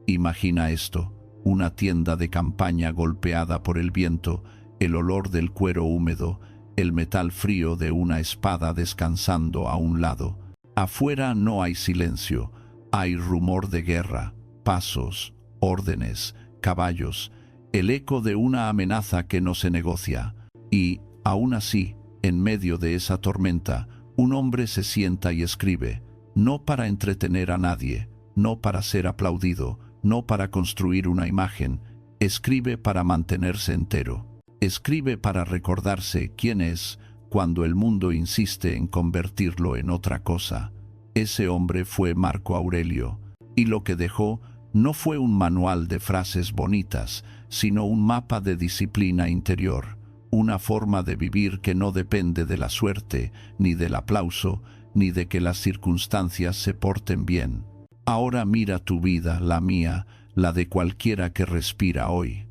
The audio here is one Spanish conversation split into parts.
Imagina esto: una tienda de campaña golpeada por el viento, el olor del cuero húmedo, el metal frío de una espada descansando a un lado. Afuera no hay silencio, hay rumor de guerra, pasos, órdenes, caballos, el eco de una amenaza que no se negocia. Y, aún así, en medio de esa tormenta, un hombre se sienta y escribe, no para entretener a nadie, no para ser aplaudido, no para construir una imagen, escribe para mantenerse entero. Escribe para recordarse quién es cuando el mundo insiste en convertirlo en otra cosa. Ese hombre fue Marco Aurelio, y lo que dejó no fue un manual de frases bonitas, sino un mapa de disciplina interior, una forma de vivir que no depende de la suerte, ni del aplauso, ni de que las circunstancias se porten bien. Ahora mira tu vida, la mía, la de cualquiera que respira hoy.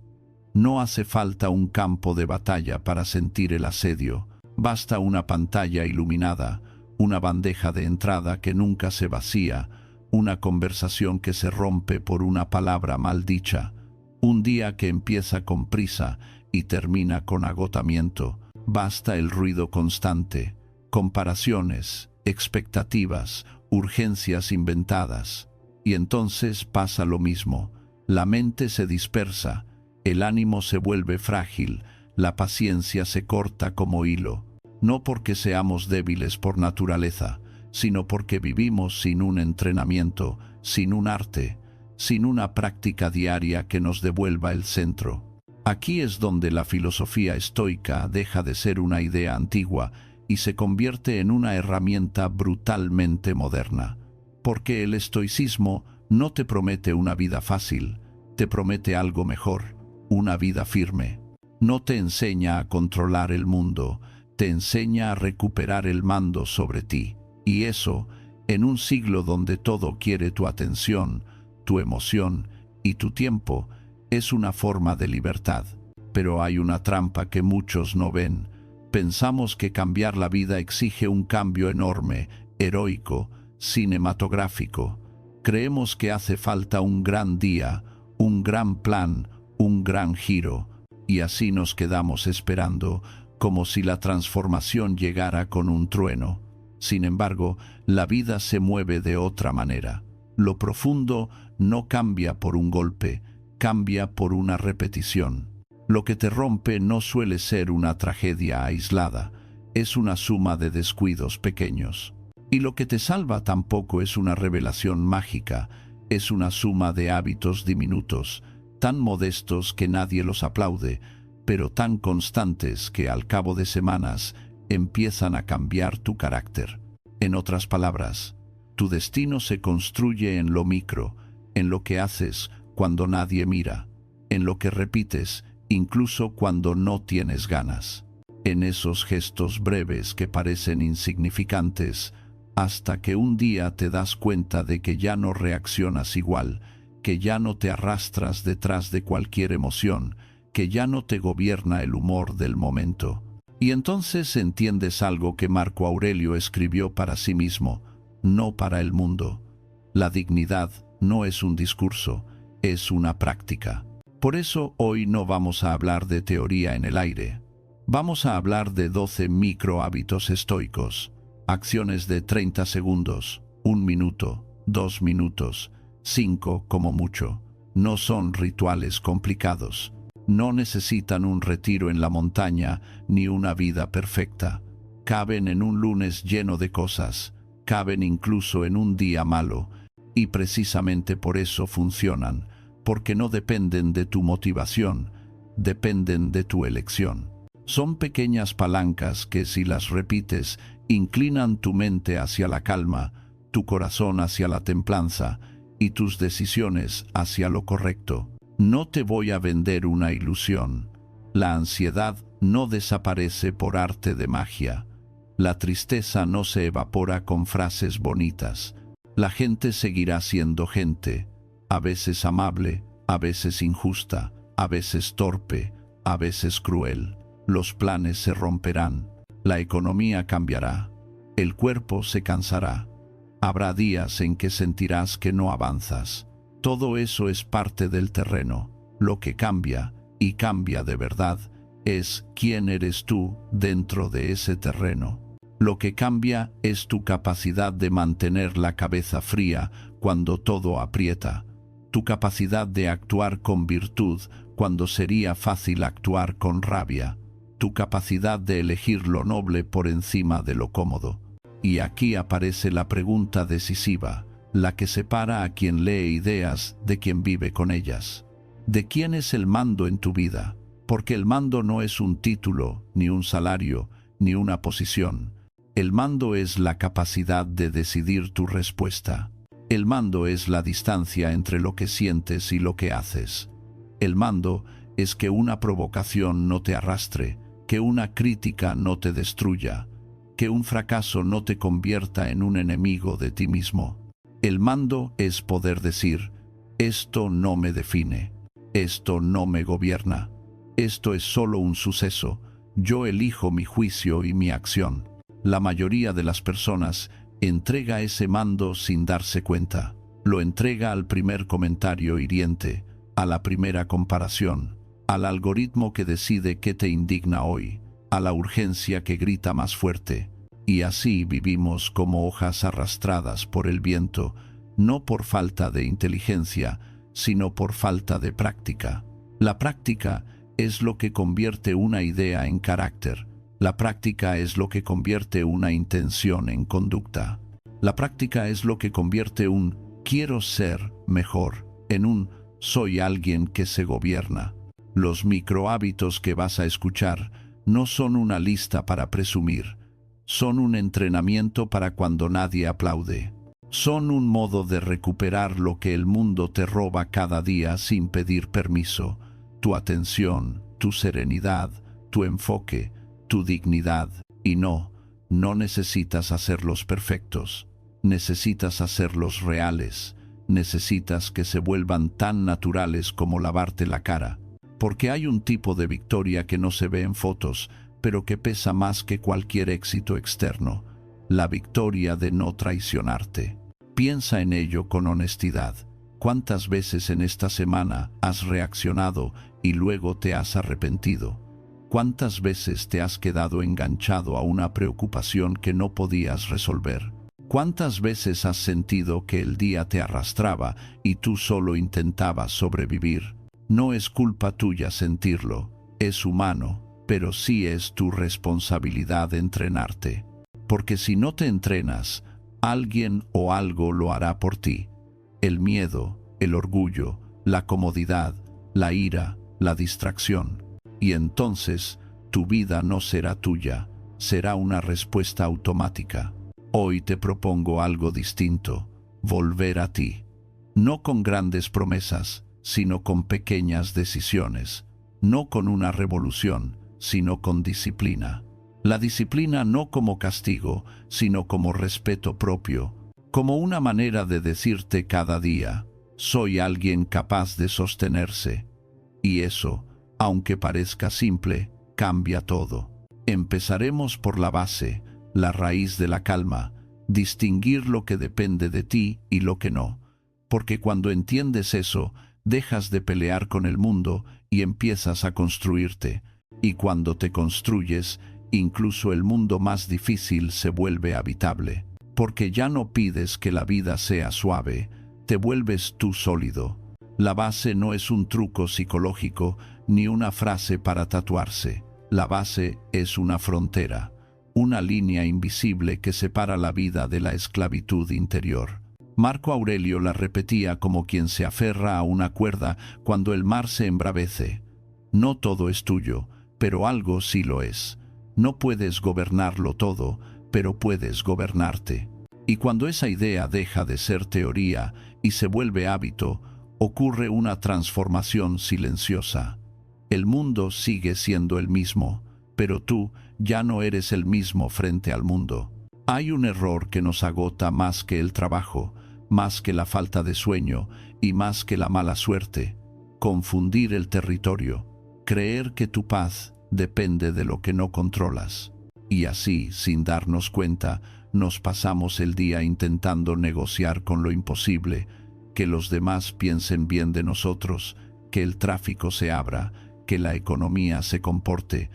No hace falta un campo de batalla para sentir el asedio, basta una pantalla iluminada, una bandeja de entrada que nunca se vacía, una conversación que se rompe por una palabra mal dicha, un día que empieza con prisa y termina con agotamiento. Basta el ruido constante, comparaciones, expectativas, urgencias inventadas. Y entonces pasa lo mismo, la mente se dispersa, el ánimo se vuelve frágil, la paciencia se corta como hilo, no porque seamos débiles por naturaleza, sino porque vivimos sin un entrenamiento, sin un arte, sin una práctica diaria que nos devuelva el centro. Aquí es donde la filosofía estoica deja de ser una idea antigua y se convierte en una herramienta brutalmente moderna. Porque el estoicismo no te promete una vida fácil, te promete algo mejor, una vida firme. No te enseña a controlar el mundo, te enseña a recuperar el mando sobre ti. Y eso, en un siglo donde todo quiere tu atención, tu emoción y tu tiempo, es una forma de libertad. Pero hay una trampa que muchos no ven. Pensamos que cambiar la vida exige un cambio enorme, heroico, cinematográfico. Creemos que hace falta un gran día, un gran plan, un gran giro, y así nos quedamos esperando, como si la transformación llegara con un trueno. Sin embargo, la vida se mueve de otra manera. Lo profundo no cambia por un golpe, cambia por una repetición. Lo que te rompe no suele ser una tragedia aislada, es una suma de descuidos pequeños. Y lo que te salva tampoco es una revelación mágica, es una suma de hábitos diminutos, tan modestos que nadie los aplaude, pero tan constantes que al cabo de semanas empiezan a cambiar tu carácter. En otras palabras, tu destino se construye en lo micro, en lo que haces cuando nadie mira, en lo que repites incluso cuando no tienes ganas, en esos gestos breves que parecen insignificantes, hasta que un día te das cuenta de que ya no reaccionas igual, que ya no te arrastras detrás de cualquier emoción, que ya no te gobierna el humor del momento. Y entonces entiendes algo que Marco Aurelio escribió para sí mismo, no para el mundo. La dignidad no es un discurso, es una práctica. Por eso hoy no vamos a hablar de teoría en el aire. Vamos a hablar de 12 microhábitos estoicos, acciones de 30 segundos, 1 minuto, 2 minutos, 5 como mucho. No son rituales complicados. No necesitan un retiro en la montaña ni una vida perfecta. Caben en un lunes lleno de cosas, caben incluso en un día malo, y precisamente por eso funcionan, porque no dependen de tu motivación, dependen de tu elección. Son pequeñas palancas que, si las repites, inclinan tu mente hacia la calma, tu corazón hacia la templanza y tus decisiones hacia lo correcto. No te voy a vender una ilusión. La ansiedad no desaparece por arte de magia. La tristeza no se evapora con frases bonitas. La gente seguirá siendo gente, a veces amable, a veces injusta, a veces torpe, a veces cruel. Los planes se romperán, la economía cambiará, el cuerpo se cansará. Habrá días en que sentirás que no avanzas. Todo eso es parte del terreno. Lo que cambia, y cambia de verdad, es quién eres tú dentro de ese terreno. Lo que cambia es tu capacidad de mantener la cabeza fría cuando todo aprieta, tu capacidad de actuar con virtud cuando sería fácil actuar con rabia, tu capacidad de elegir lo noble por encima de lo cómodo. Y aquí aparece la pregunta decisiva, la que separa a quien lee ideas de quien vive con ellas. ¿De quién es el mando en tu vida? Porque el mando no es un título, ni un salario, ni una posición. El mando es la capacidad de decidir tu respuesta. El mando es la distancia entre lo que sientes y lo que haces. El mando es que una provocación no te arrastre, que una crítica no te destruya, que un fracaso no te convierta en un enemigo de ti mismo. El mando es poder decir, esto no me define, esto no me gobierna, esto es solo un suceso, yo elijo mi juicio y mi acción. La mayoría de las personas entrega ese mando sin darse cuenta. Lo entrega al primer comentario hiriente, a la primera comparación, al algoritmo que decide qué te indigna hoy, a la urgencia que grita más fuerte. Y así vivimos como hojas arrastradas por el viento, no por falta de inteligencia, sino por falta de práctica. La práctica es lo que convierte una idea en carácter. La práctica es lo que convierte una intención en conducta. La práctica es lo que convierte un quiero ser mejor en un soy alguien que se gobierna. Los microhábitos que vas a escuchar no son una lista para presumir. Son un entrenamiento para cuando nadie aplaude. Son un modo de recuperar lo que el mundo te roba cada día sin pedir permiso. Tu atención, tu serenidad, tu enfoque, tu dignidad. Y no necesitas hacerlos perfectos. Necesitas hacerlos reales. Necesitas que se vuelvan tan naturales como lavarte la cara. Porque hay un tipo de victoria que no se ve en fotos, pero que pesa más que cualquier éxito externo, la victoria de no traicionarte. Piensa en ello con honestidad. ¿Cuántas veces en esta semana has reaccionado y luego te has arrepentido? ¿Cuántas veces te has quedado enganchado a una preocupación que no podías resolver? ¿Cuántas veces has sentido que el día te arrastraba y tú solo intentabas sobrevivir? No es culpa tuya sentirlo, es humano. Pero sí es tu responsabilidad entrenarte. Porque si no te entrenas, alguien o algo lo hará por ti. El miedo, el orgullo, la comodidad, la ira, la distracción. Y entonces, tu vida no será tuya, será una respuesta automática. Hoy te propongo algo distinto, volver a ti. No con grandes promesas, sino con pequeñas decisiones. No con una revolución, sino con disciplina. La disciplina no como castigo, sino como respeto propio, como una manera de decirte cada día, soy alguien capaz de sostenerse. Y eso, aunque parezca simple, cambia todo. Empezaremos por la base, la raíz de la calma, distinguir lo que depende de ti y lo que no. Porque cuando entiendes eso, dejas de pelear con el mundo y empiezas a construirte. Y cuando te construyes, incluso el mundo más difícil se vuelve habitable. Porque ya no pides que la vida sea suave, te vuelves tú sólido. La base no es un truco psicológico ni una frase para tatuarse. La base es una frontera, una línea invisible que separa la vida de la esclavitud interior. Marco Aurelio la repetía como quien se aferra a una cuerda cuando el mar se embravece. No todo es tuyo, pero algo sí lo es. No puedes gobernarlo todo, pero puedes gobernarte. Y cuando esa idea deja de ser teoría y se vuelve hábito, ocurre una transformación silenciosa. El mundo sigue siendo el mismo, pero tú ya no eres el mismo frente al mundo. Hay un error que nos agota más que el trabajo, más que la falta de sueño y más que la mala suerte: confundir el territorio, creer que tu paz depende de lo que no controlas. Y así, sin darnos cuenta, nos pasamos el día intentando negociar con lo imposible, que los demás piensen bien de nosotros, que el tráfico se abra, que la economía se comporte,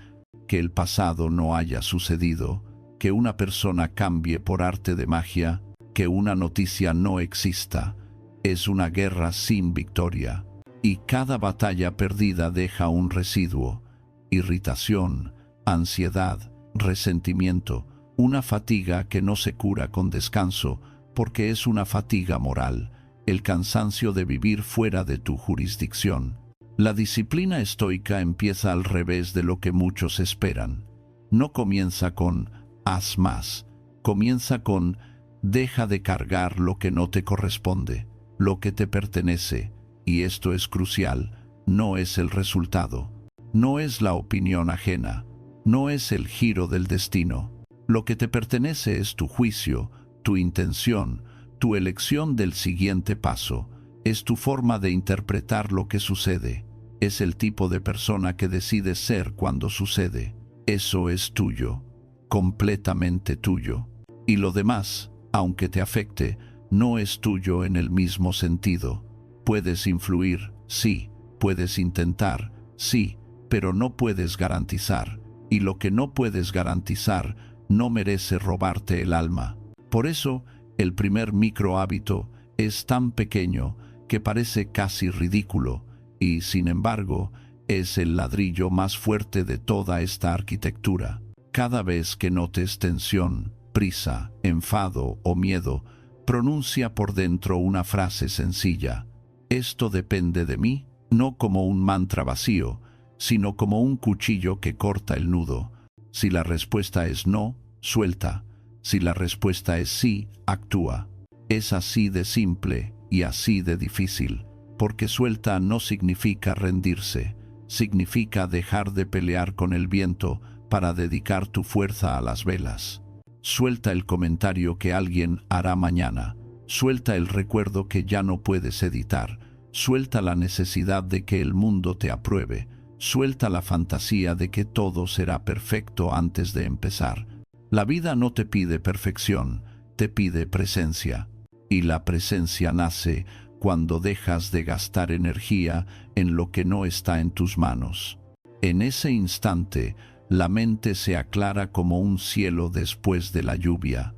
que el pasado no haya sucedido, que una persona cambie por arte de magia, que una noticia no exista. Es una guerra sin victoria, y cada batalla perdida deja un residuo: irritación, ansiedad, resentimiento, una fatiga que no se cura con descanso, porque es una fatiga moral, el cansancio de vivir fuera de tu jurisdicción. La disciplina estoica empieza al revés de lo que muchos esperan. No comienza con haz más, comienza con deja de cargar lo que no te corresponde, lo que te pertenece, y esto es crucial: no es el resultado, no es la opinión ajena, no es el giro del destino. Lo que te pertenece es tu juicio, tu intención, tu elección del siguiente paso, es tu forma de interpretar lo que sucede, es el tipo de persona que decides ser cuando sucede. Eso es tuyo, completamente tuyo. Y lo demás, aunque te afecte, no es tuyo en el mismo sentido. Puedes influir, sí, puedes intentar, sí, pero no puedes garantizar, y lo que no puedes garantizar no merece robarte el alma. Por eso, el primer micro hábito es tan pequeño que parece casi ridículo, y sin embargo, es el ladrillo más fuerte de toda esta arquitectura. Cada vez que notes tensión, prisa, enfado o miedo, pronuncia por dentro una frase sencilla: esto depende de mí, no como un mantra vacío, sino como un cuchillo que corta el nudo. Si la respuesta es no, suelta. Si la respuesta es sí, actúa. Es así de simple y así de difícil, porque suelta no significa rendirse, significa dejar de pelear con el viento para dedicar tu fuerza a las velas. Suelta el comentario que alguien hará mañana, suelta el recuerdo que ya no puedes editar, suelta la necesidad de que el mundo te apruebe, suelta la fantasía de que todo será perfecto antes de empezar. La vida no te pide perfección, te pide presencia. Y la presencia nace cuando dejas de gastar energía en lo que no está en tus manos. En ese instante, la mente se aclara como un cielo después de la lluvia,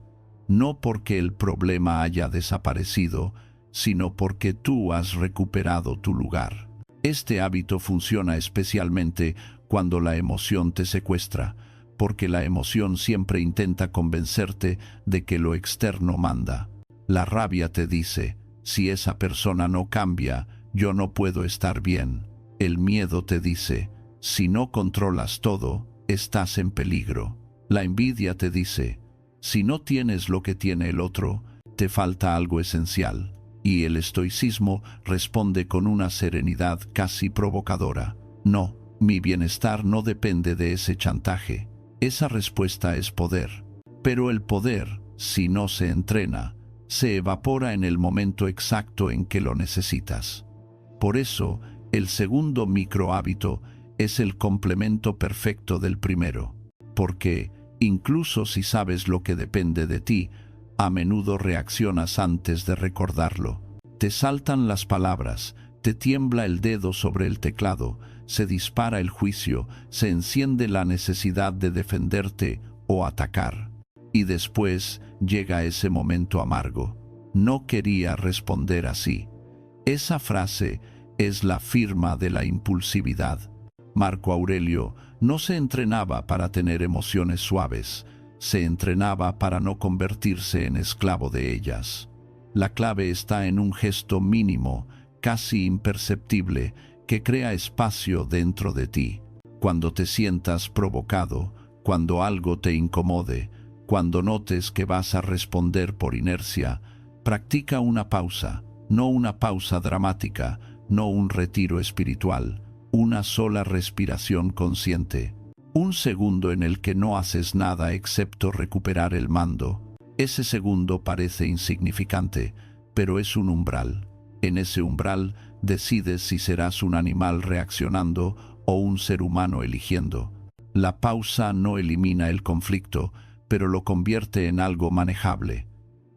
no porque el problema haya desaparecido, sino porque tú has recuperado tu lugar. Este hábito funciona especialmente cuando la emoción te secuestra, porque la emoción siempre intenta convencerte de que lo externo manda. La rabia te dice: si esa persona no cambia, yo no puedo estar bien. El miedo te dice: si no controlas todo, estás en peligro. La envidia te dice: si no tienes lo que tiene el otro, te falta algo esencial. Y el estoicismo responde con una serenidad casi provocadora: no, mi bienestar no depende de ese chantaje. Esa respuesta es poder. Pero el poder, si no se entrena, se evapora en el momento exacto en que lo necesitas. Por eso, el segundo micro hábito es el complemento perfecto del primero, porque, incluso si sabes lo que depende de ti, a menudo reaccionas antes de recordarlo. Te saltan las palabras, te tiembla el dedo sobre el teclado, se dispara el juicio, se enciende la necesidad de defenderte o atacar. Y después llega ese momento amargo: no quería responder así. Esa frase es la firma de la impulsividad. Marco Aurelio no se entrenaba para tener emociones suaves, se entrenaba para no convertirse en esclavo de ellas. La clave está en un gesto mínimo, casi imperceptible, que crea espacio dentro de ti. Cuando te sientas provocado, cuando algo te incomode, cuando notes que vas a responder por inercia, practica una pausa, no una pausa dramática, no un retiro espiritual, una sola respiración consciente. Un segundo en el que no haces nada excepto recuperar el mando. Ese segundo parece insignificante, pero es un umbral. En ese umbral decides si serás un animal reaccionando o un ser humano eligiendo. La pausa no elimina el conflicto, pero lo convierte en algo manejable.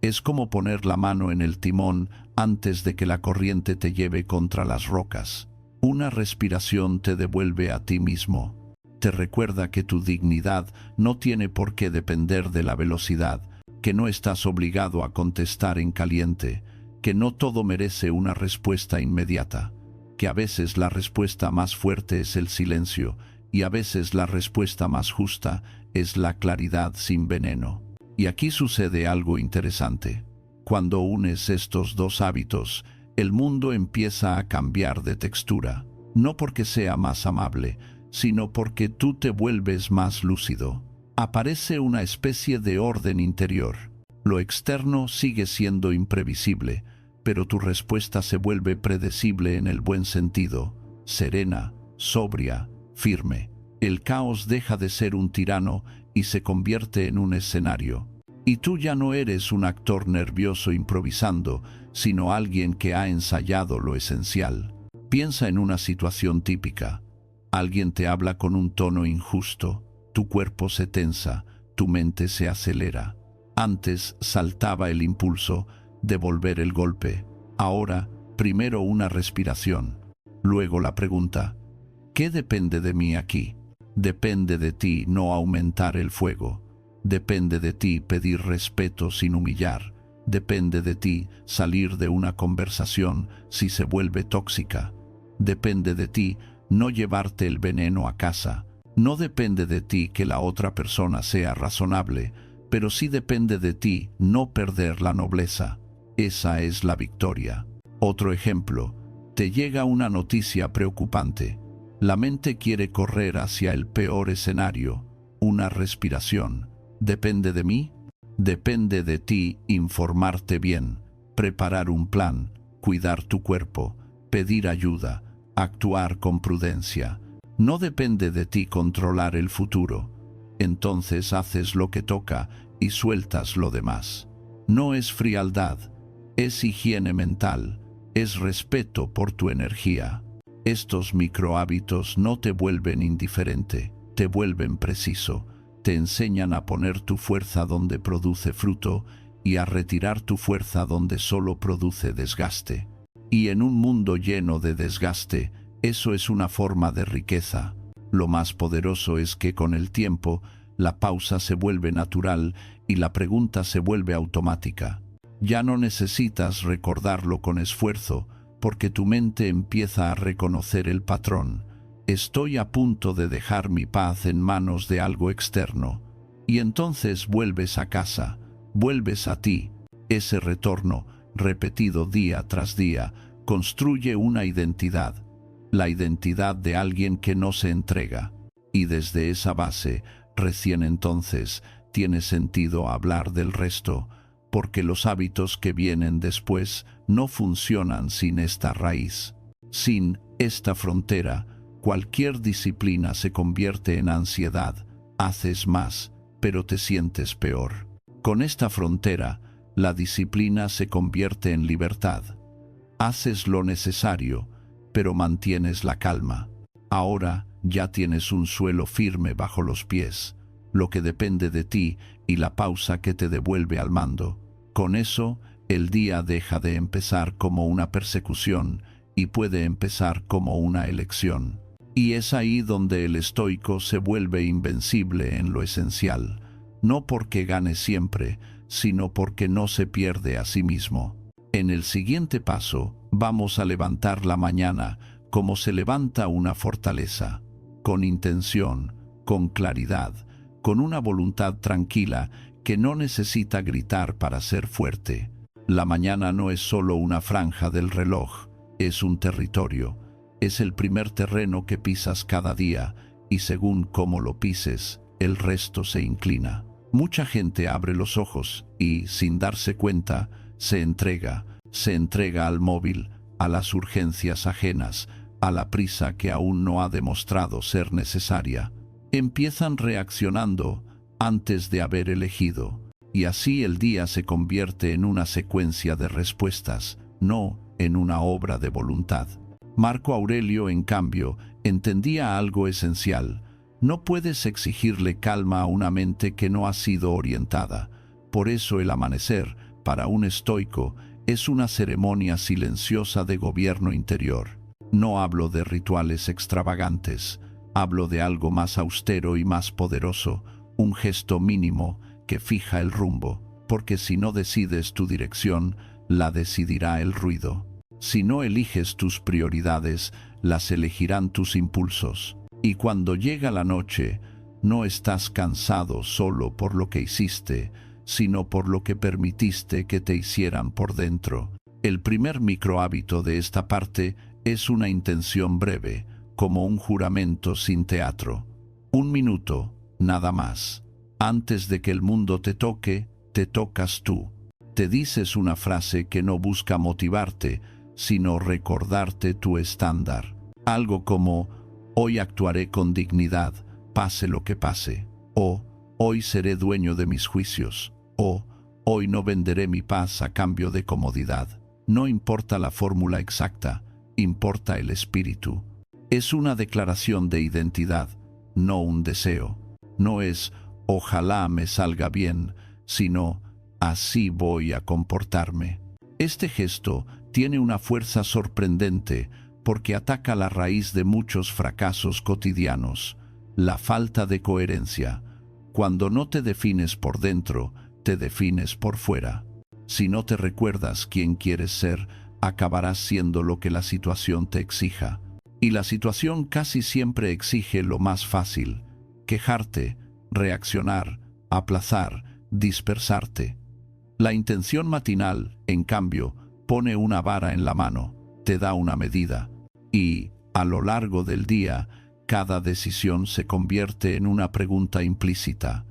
Es como poner la mano en el timón antes de que la corriente te lleve contra las rocas. Una respiración te devuelve a ti mismo. Te recuerda que tu dignidad no tiene por qué depender de la velocidad, que no estás obligado a contestar en caliente, que no todo merece una respuesta inmediata, que a veces la respuesta más fuerte es el silencio y a veces la respuesta más justa es la claridad sin veneno. Y aquí sucede algo interesante. Cuando unes estos dos hábitos, el mundo empieza a cambiar de textura, no porque sea más amable, sino porque tú te vuelves más lúcido. Aparece una especie de orden interior. Lo externo sigue siendo imprevisible, pero tu respuesta se vuelve predecible en el buen sentido, serena, sobria, firme. El caos deja de ser un tirano y se convierte en un escenario. Y tú ya no eres un actor nervioso improvisando, sino alguien que ha ensayado lo esencial. Piensa en una situación típica. Alguien te habla con un tono injusto, tu cuerpo se tensa, tu mente se acelera. Antes saltaba el impulso, devolver el golpe. Ahora, primero una respiración. Luego la pregunta, ¿qué depende de mí aquí? Depende de ti no aumentar el fuego. Depende de ti pedir respeto sin humillar. Depende de ti salir de una conversación si se vuelve tóxica. Depende de ti no llevarte el veneno a casa. No depende de ti que la otra persona sea razonable, pero sí depende de ti no perder la nobleza. Esa es la victoria. Otro ejemplo, te llega una noticia preocupante. La mente quiere correr hacia el peor escenario, una respiración. ¿Depende de mí? Depende de ti informarte bien, preparar un plan, cuidar tu cuerpo, pedir ayuda, actuar con prudencia. No depende de ti controlar el futuro. Entonces haces lo que toca y sueltas lo demás. No es frialdad, es higiene mental, es respeto por tu energía. Estos microhábitos no te vuelven indiferente, te vuelven preciso, te enseñan a poner tu fuerza donde produce fruto y a retirar tu fuerza donde solo produce desgaste. Y en un mundo lleno de desgaste, eso es una forma de riqueza. Lo más poderoso es que con el tiempo, la pausa se vuelve natural y la pregunta se vuelve automática. Ya no necesitas recordarlo con esfuerzo, porque tu mente empieza a reconocer el patrón. Estoy a punto de dejar mi paz en manos de algo externo. Y entonces vuelves a casa, vuelves a ti. Ese retorno, repetido día tras día, construye una identidad. La identidad de alguien que no se entrega. Y desde esa base, recién entonces, tiene sentido hablar del resto, porque los hábitos que vienen después no funcionan sin esta raíz. Sin esta frontera, cualquier disciplina se convierte en ansiedad. Haces más, pero te sientes peor. Con esta frontera, la disciplina se convierte en libertad. Haces lo necesario, pero mantienes la calma. Ahora ya tienes un suelo firme bajo los pies, lo que depende de ti y la pausa que te devuelve al mando. Con eso, el día deja de empezar como una persecución y puede empezar como una elección. Y es ahí donde el estoico se vuelve invencible en lo esencial, no porque gane siempre, sino porque no se pierde a sí mismo. En el siguiente paso, vamos a levantar la mañana como se levanta una fortaleza, con intención, con claridad, con una voluntad tranquila que no necesita gritar para ser fuerte. La mañana no es solo una franja del reloj, es un territorio. Es el primer terreno que pisas cada día y según cómo lo pises, el resto se inclina. Mucha gente abre los ojos y, sin darse cuenta, se entrega al móvil, a las urgencias ajenas, a la prisa que aún no ha demostrado ser necesaria. Empiezan reaccionando antes de haber elegido, y así el día se convierte en una secuencia de respuestas, no en una obra de voluntad. Marco Aurelio, en cambio, entendía algo esencial. No puedes exigirle calma a una mente que no ha sido orientada. Por eso el amanecer, para un estoico, Es una ceremonia silenciosa de gobierno interior. No hablo de rituales extravagantes, hablo de algo más austero y más poderoso, un gesto mínimo que fija el rumbo, porque si no decides tu dirección, la decidirá el ruido. Si no eliges tus prioridades, las elegirán tus impulsos. Y cuando llega la noche, no estás cansado solo por lo que hiciste, sino por lo que permitiste que te hicieran por dentro. El primer microhábito de esta parte es una intención breve, como un juramento sin teatro. 1 minuto, nada más. Antes de que el mundo te toque, te tocas tú. Te dices una frase que no busca motivarte, sino recordarte tu estándar. Algo como, hoy actuaré con dignidad, pase lo que pase. O, hoy seré dueño de mis juicios. O, hoy no venderé mi paz a cambio de comodidad. No importa la fórmula exacta, importa el espíritu. Es una declaración de identidad, no un deseo. No es, ojalá me salga bien, sino, así voy a comportarme. Este gesto tiene una fuerza sorprendente porque ataca la raíz de muchos fracasos cotidianos, la falta de coherencia. Cuando no te defines por dentro, te defines por fuera. Si no te recuerdas quién quieres ser, acabarás siendo lo que la situación te exija. Y la situación casi siempre exige lo más fácil: quejarte, reaccionar, aplazar, dispersarte. La intención matinal, en cambio, pone una vara en la mano, te da una medida, y, a lo largo del día, cada decisión se convierte en una pregunta implícita.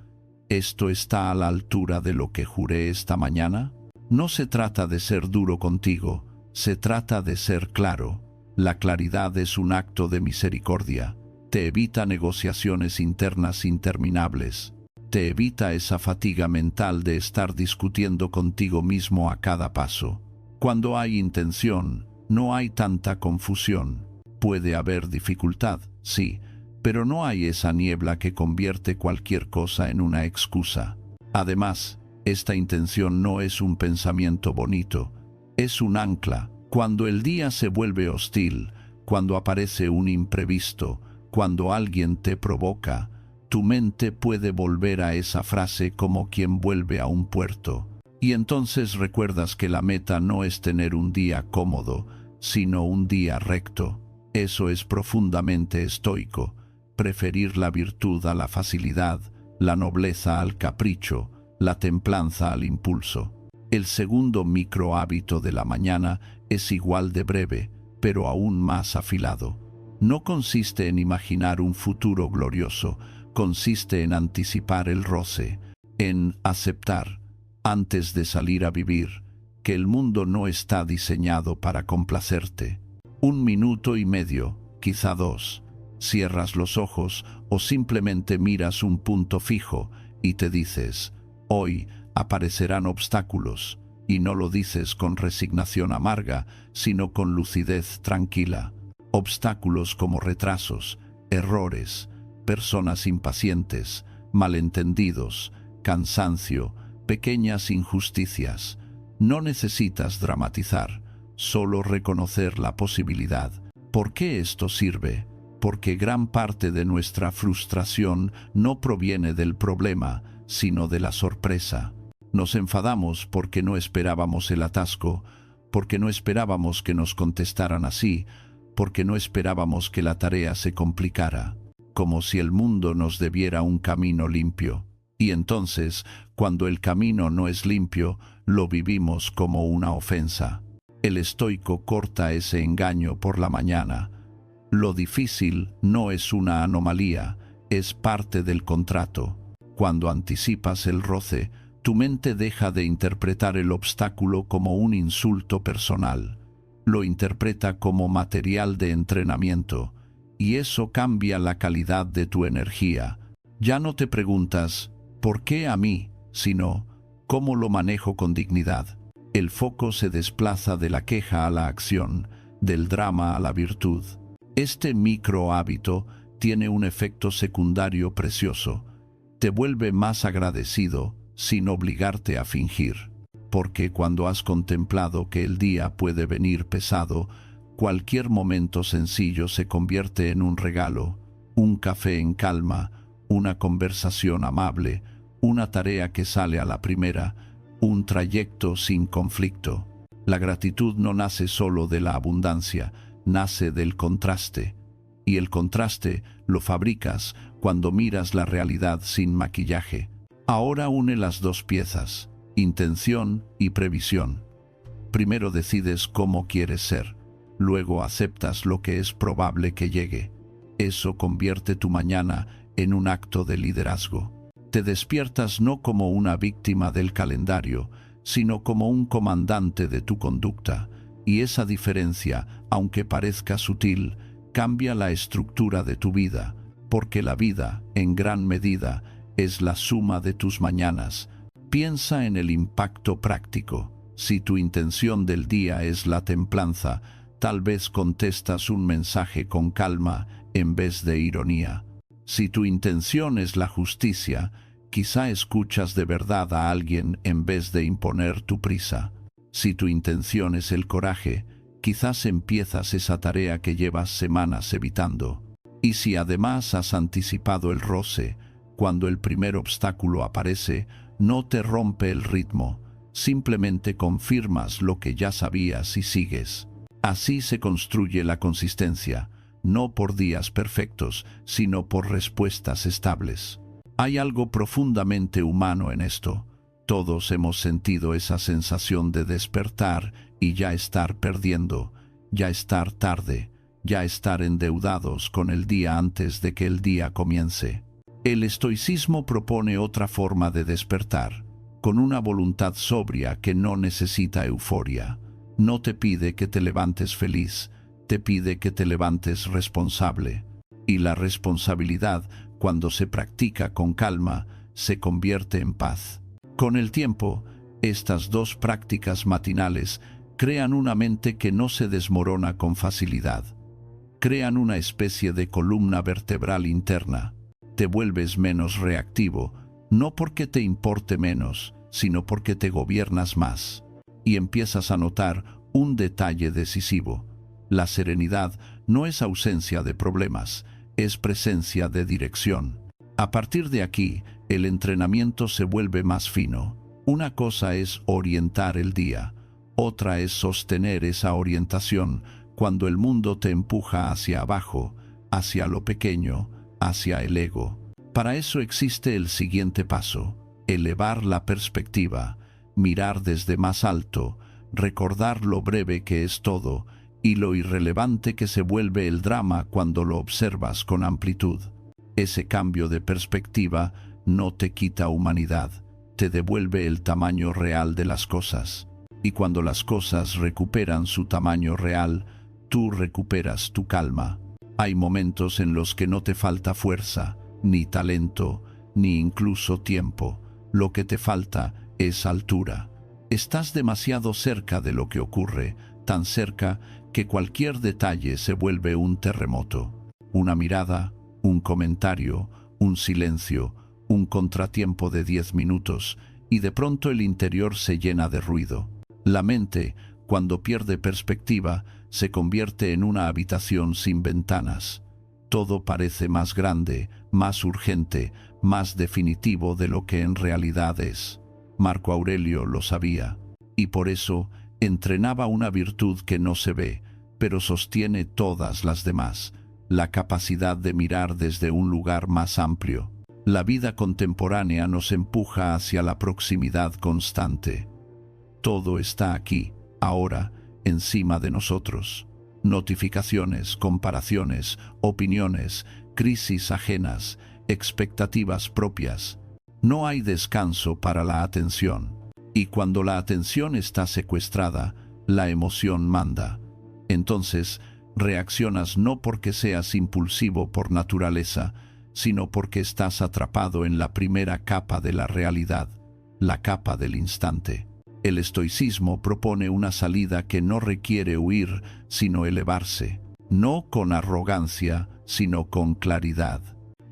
¿Esto está a la altura de lo que juré esta mañana? No se trata de ser duro contigo, se trata de ser claro. La claridad es un acto de misericordia. Te evita negociaciones internas interminables. Te evita esa fatiga mental de estar discutiendo contigo mismo a cada paso. Cuando hay intención, no hay tanta confusión. Puede haber dificultad, sí, pero no hay esa niebla que convierte cualquier cosa en una excusa. Además, esta intención no es un pensamiento bonito, es un ancla. Cuando el día se vuelve hostil, cuando aparece un imprevisto, cuando alguien te provoca, tu mente puede volver a esa frase como quien vuelve a un puerto. Y entonces recuerdas que la meta no es tener un día cómodo, sino un día recto. Eso es profundamente estoico, preferir la virtud a la facilidad, la nobleza al capricho, la templanza al impulso. El segundo microhábito de la mañana es igual de breve, pero aún más afilado. No consiste en imaginar un futuro glorioso, consiste en anticipar el roce, en aceptar, antes de salir a vivir, que el mundo no está diseñado para complacerte. 1 minuto y medio, quizá 2. Cierras los ojos o simplemente miras un punto fijo y te dices, hoy aparecerán obstáculos, y no lo dices con resignación amarga, sino con lucidez tranquila. Obstáculos como retrasos, errores, personas impacientes, malentendidos, cansancio, pequeñas injusticias. No necesitas dramatizar, solo reconocer la posibilidad. ¿Por qué esto sirve? Porque gran parte de nuestra frustración no proviene del problema, sino de la sorpresa. Nos enfadamos porque no esperábamos el atasco, porque no esperábamos que nos contestaran así, porque no esperábamos que la tarea se complicara, como si el mundo nos debiera un camino limpio. Y entonces, cuando el camino no es limpio, lo vivimos como una ofensa. El estoico corta ese engaño por la mañana. Lo difícil no es una anomalía, es parte del contrato. Cuando anticipas el roce, tu mente deja de interpretar el obstáculo como un insulto personal. Lo interpreta como material de entrenamiento, y eso cambia la calidad de tu energía. Ya no te preguntas, ¿por qué a mí?, sino, ¿cómo lo manejo con dignidad? El foco se desplaza de la queja a la acción, del drama a la virtud. Este micro hábito tiene un efecto secundario precioso. Te vuelve más agradecido sin obligarte a fingir. porque cuando has contemplado que el día puede venir pesado, cualquier momento sencillo se convierte en un regalo, un café en calma, una conversación amable, una tarea que sale a la primera, un trayecto sin conflicto. La gratitud no nace solo de la abundancia, nace del contraste. Y el contraste lo fabricas cuando miras la realidad sin maquillaje. Ahora une las dos piezas, intención y previsión. Primero decides cómo quieres ser, luego aceptas lo que es probable que llegue. Eso convierte tu mañana en un acto de liderazgo. Te despiertas no como una víctima del calendario, sino como un comandante de tu conducta, y esa diferencia, aunque parezca sutil, cambia la estructura de tu vida, porque la vida, en gran medida, es la suma de tus mañanas. Piensa en el impacto práctico. Si tu intención del día es la templanza, tal vez contestas un mensaje con calma en vez de ironía. Si tu intención es la justicia, quizá escuchas de verdad a alguien en vez de imponer tu prisa. Si tu intención es el coraje, quizás empiezas esa tarea que llevas semanas evitando. Y si además has anticipado el roce, cuando el primer obstáculo aparece, no te rompe el ritmo, simplemente confirmas lo que ya sabías y sigues. Así se construye la consistencia, no por días perfectos, sino por respuestas estables. Hay algo profundamente humano en esto. Todos hemos sentido esa sensación de despertar y ya estar perdiendo, ya estar tarde, ya estar endeudados con el día antes de que el día comience. El estoicismo propone otra forma de despertar, con una voluntad sobria que no necesita euforia. No te pide que te levantes feliz, te pide que te levantes responsable. Y la responsabilidad, cuando se practica con calma, se convierte en paz. Con el tiempo, estas dos prácticas matinales crean una mente que no se desmorona con facilidad. Crean una especie de columna vertebral interna. Te vuelves menos reactivo, no porque te importe menos, sino porque te gobiernas más. Y empiezas a notar un detalle decisivo. La serenidad no es ausencia de problemas, es presencia de dirección. A partir de aquí, el entrenamiento se vuelve más fino. Una cosa es orientar el día, otra es sostener esa orientación cuando el mundo te empuja hacia abajo, hacia lo pequeño, hacia el ego. Para eso existe el siguiente paso: elevar la perspectiva, mirar desde más alto, recordar lo breve que es todo y lo irrelevante que se vuelve el drama cuando lo observas con amplitud. Ese cambio de perspectiva no te quita humanidad, te devuelve el tamaño real de las cosas. Y cuando las cosas recuperan su tamaño real, tú recuperas tu calma. Hay momentos en los que no te falta fuerza, ni talento, ni incluso tiempo. Lo que te falta es altura. Estás demasiado cerca de lo que ocurre, tan cerca que cualquier detalle se vuelve un terremoto. Una mirada, un comentario, un silencio, un contratiempo de 10 minutos, y de pronto el interior se llena de ruido. La mente, cuando pierde perspectiva, se convierte en una habitación sin ventanas. Todo parece más grande, más urgente, más definitivo de lo que en realidad es. Marco Aurelio lo sabía, y por eso entrenaba una virtud que no se ve, pero sostiene todas las demás: la capacidad de mirar desde un lugar más amplio. La vida contemporánea nos empuja hacia la proximidad constante. Todo está aquí, ahora, encima de nosotros. Notificaciones, comparaciones, opiniones, crisis ajenas, expectativas propias. No hay descanso para la atención. Y cuando la atención está secuestrada, la emoción manda. Entonces, reaccionas no porque seas impulsivo por naturaleza, sino porque estás atrapado en la primera capa de la realidad, la capa del instante. El estoicismo propone una salida que no requiere huir, sino elevarse, no con arrogancia, sino con claridad.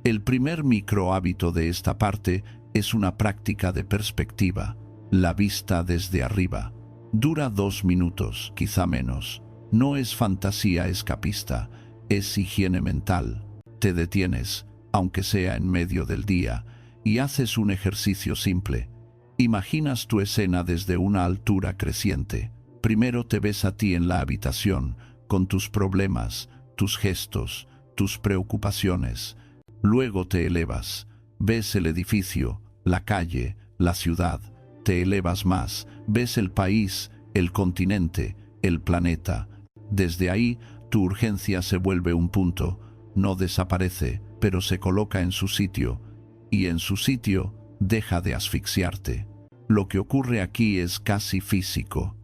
El primer micro hábito de esta parte es una práctica de perspectiva. La vista desde arriba. Dura 2 minutos, quizá menos. No es fantasía escapista, es higiene mental. Te detienes, aunque sea en medio del día, y haces un ejercicio simple. Imaginas tu escena desde una altura creciente. Primero te ves a ti en la habitación, con tus problemas, tus gestos, tus preocupaciones. Luego te elevas, ves el edificio, la calle, la ciudad. Te elevas más, ves el país, el continente, el planeta. Desde ahí, tu urgencia se vuelve un punto. No desaparece, pero se coloca en su sitio. Y en su sitio, deja de asfixiarte. Lo que ocurre aquí es casi físico.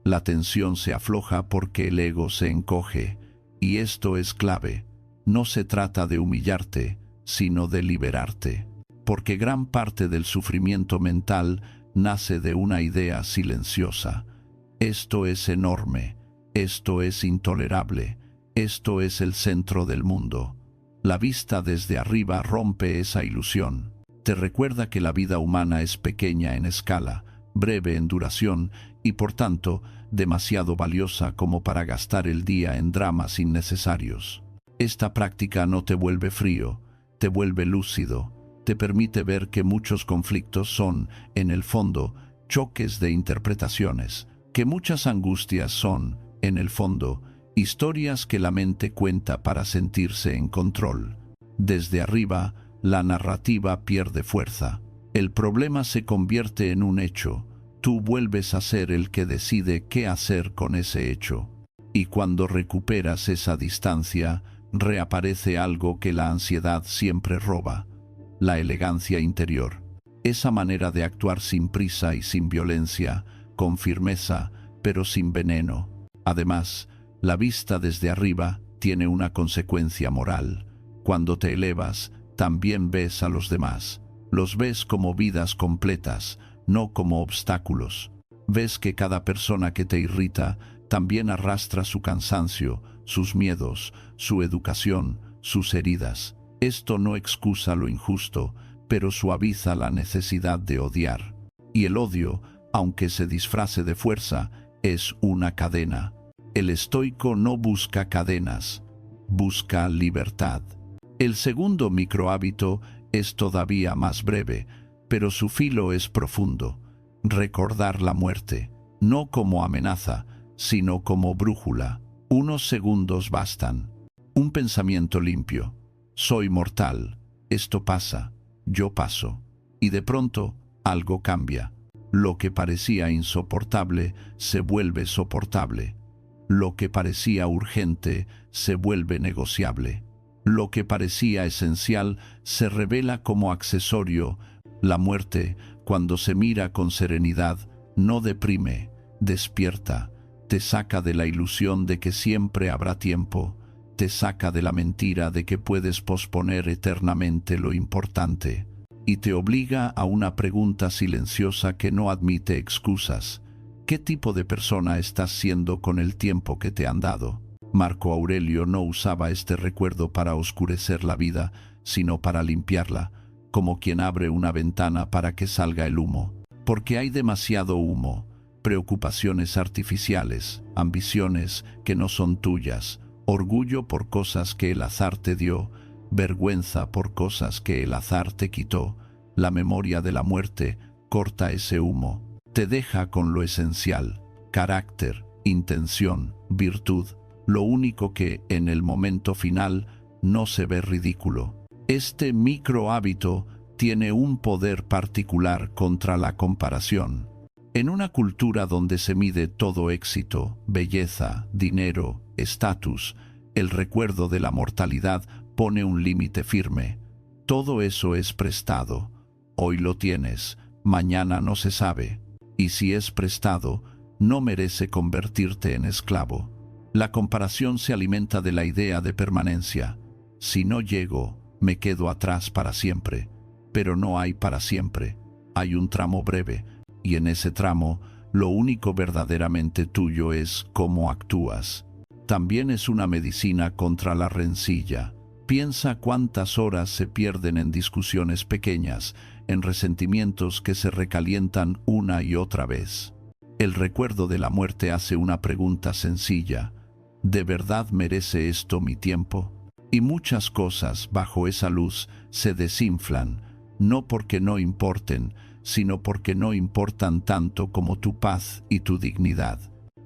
La tensión se afloja porque el ego se encoge. Y esto es clave. No se trata de humillarte, sino de liberarte. Porque gran parte del sufrimiento mental nace de una idea silenciosa. Esto es enorme, esto es intolerable, esto es el centro del mundo. La vista desde arriba rompe esa ilusión. Te recuerda que la vida humana es pequeña en escala, breve en duración y por tanto demasiado valiosa como para gastar el día en dramas innecesarios. Esta práctica no te vuelve frío, te vuelve lúcido. Te permite ver que muchos conflictos son, en el fondo, choques de interpretaciones, que muchas angustias son, en el fondo, historias que la mente cuenta para sentirse en control. Desde arriba, la narrativa pierde fuerza. El problema se convierte en un hecho. Tú vuelves a ser el que decide qué hacer con ese hecho. Y cuando recuperas esa distancia, reaparece algo que la ansiedad siempre roba. La elegancia interior. Esa manera de actuar sin prisa y sin violencia, con firmeza, pero sin veneno. Además, la vista desde arriba tiene una consecuencia moral. Cuando te elevas, también ves a los demás. Los ves como vidas completas, no como obstáculos. Ves que cada persona que te irrita también arrastra su cansancio, sus miedos, su educación, sus heridas. Esto no excusa lo injusto, pero suaviza la necesidad de odiar. Y el odio, aunque se disfrace de fuerza, es una cadena. El estoico no busca cadenas, busca libertad. El segundo microhábito es todavía más breve, pero su filo es profundo. Recordar la muerte, no como amenaza, sino como brújula. Unos segundos bastan. Un pensamiento limpio. Soy mortal, esto pasa, yo paso. Y de pronto, algo cambia. Lo que parecía insoportable se vuelve soportable. Lo que parecía urgente se vuelve negociable. Lo que parecía esencial se revela como accesorio. La muerte, cuando se mira con serenidad, no deprime, despierta, te saca de la ilusión de que siempre habrá tiempo. Te saca de la mentira de que puedes posponer eternamente lo importante y te obliga a una pregunta silenciosa que no admite excusas. ¿Qué tipo de persona estás siendo con el tiempo que te han dado? Marco Aurelio no usaba este recuerdo para oscurecer la vida, sino para limpiarla, como quien abre una ventana para que salga el humo. Porque hay demasiado humo, preocupaciones artificiales, ambiciones que no son tuyas, orgullo por cosas que el azar te dio, vergüenza por cosas que el azar te quitó. La memoria de la muerte corta ese humo, te deja con lo esencial, carácter, intención, virtud, lo único que, en el momento final, no se ve ridículo. Este micro hábito tiene un poder particular contra la comparación. En una cultura donde se mide todo éxito, belleza, dinero, estatus, el recuerdo de la mortalidad pone un límite firme. Todo eso es prestado. Hoy lo tienes, mañana no se sabe. Y si es prestado, no merece convertirte en esclavo. La comparación se alimenta de la idea de permanencia. Si no llego, me quedo atrás para siempre. Pero no hay para siempre. Hay un tramo breve, y en ese tramo, lo único verdaderamente tuyo es cómo actúas. También es una medicina contra la rencilla. Piensa cuántas horas se pierden en discusiones pequeñas, en resentimientos que se recalientan una y otra vez. El recuerdo de la muerte hace una pregunta sencilla: ¿de verdad merece esto mi tiempo? Y muchas cosas bajo esa luz se desinflan, no porque no importen, sino porque no importan tanto como tu paz y tu dignidad.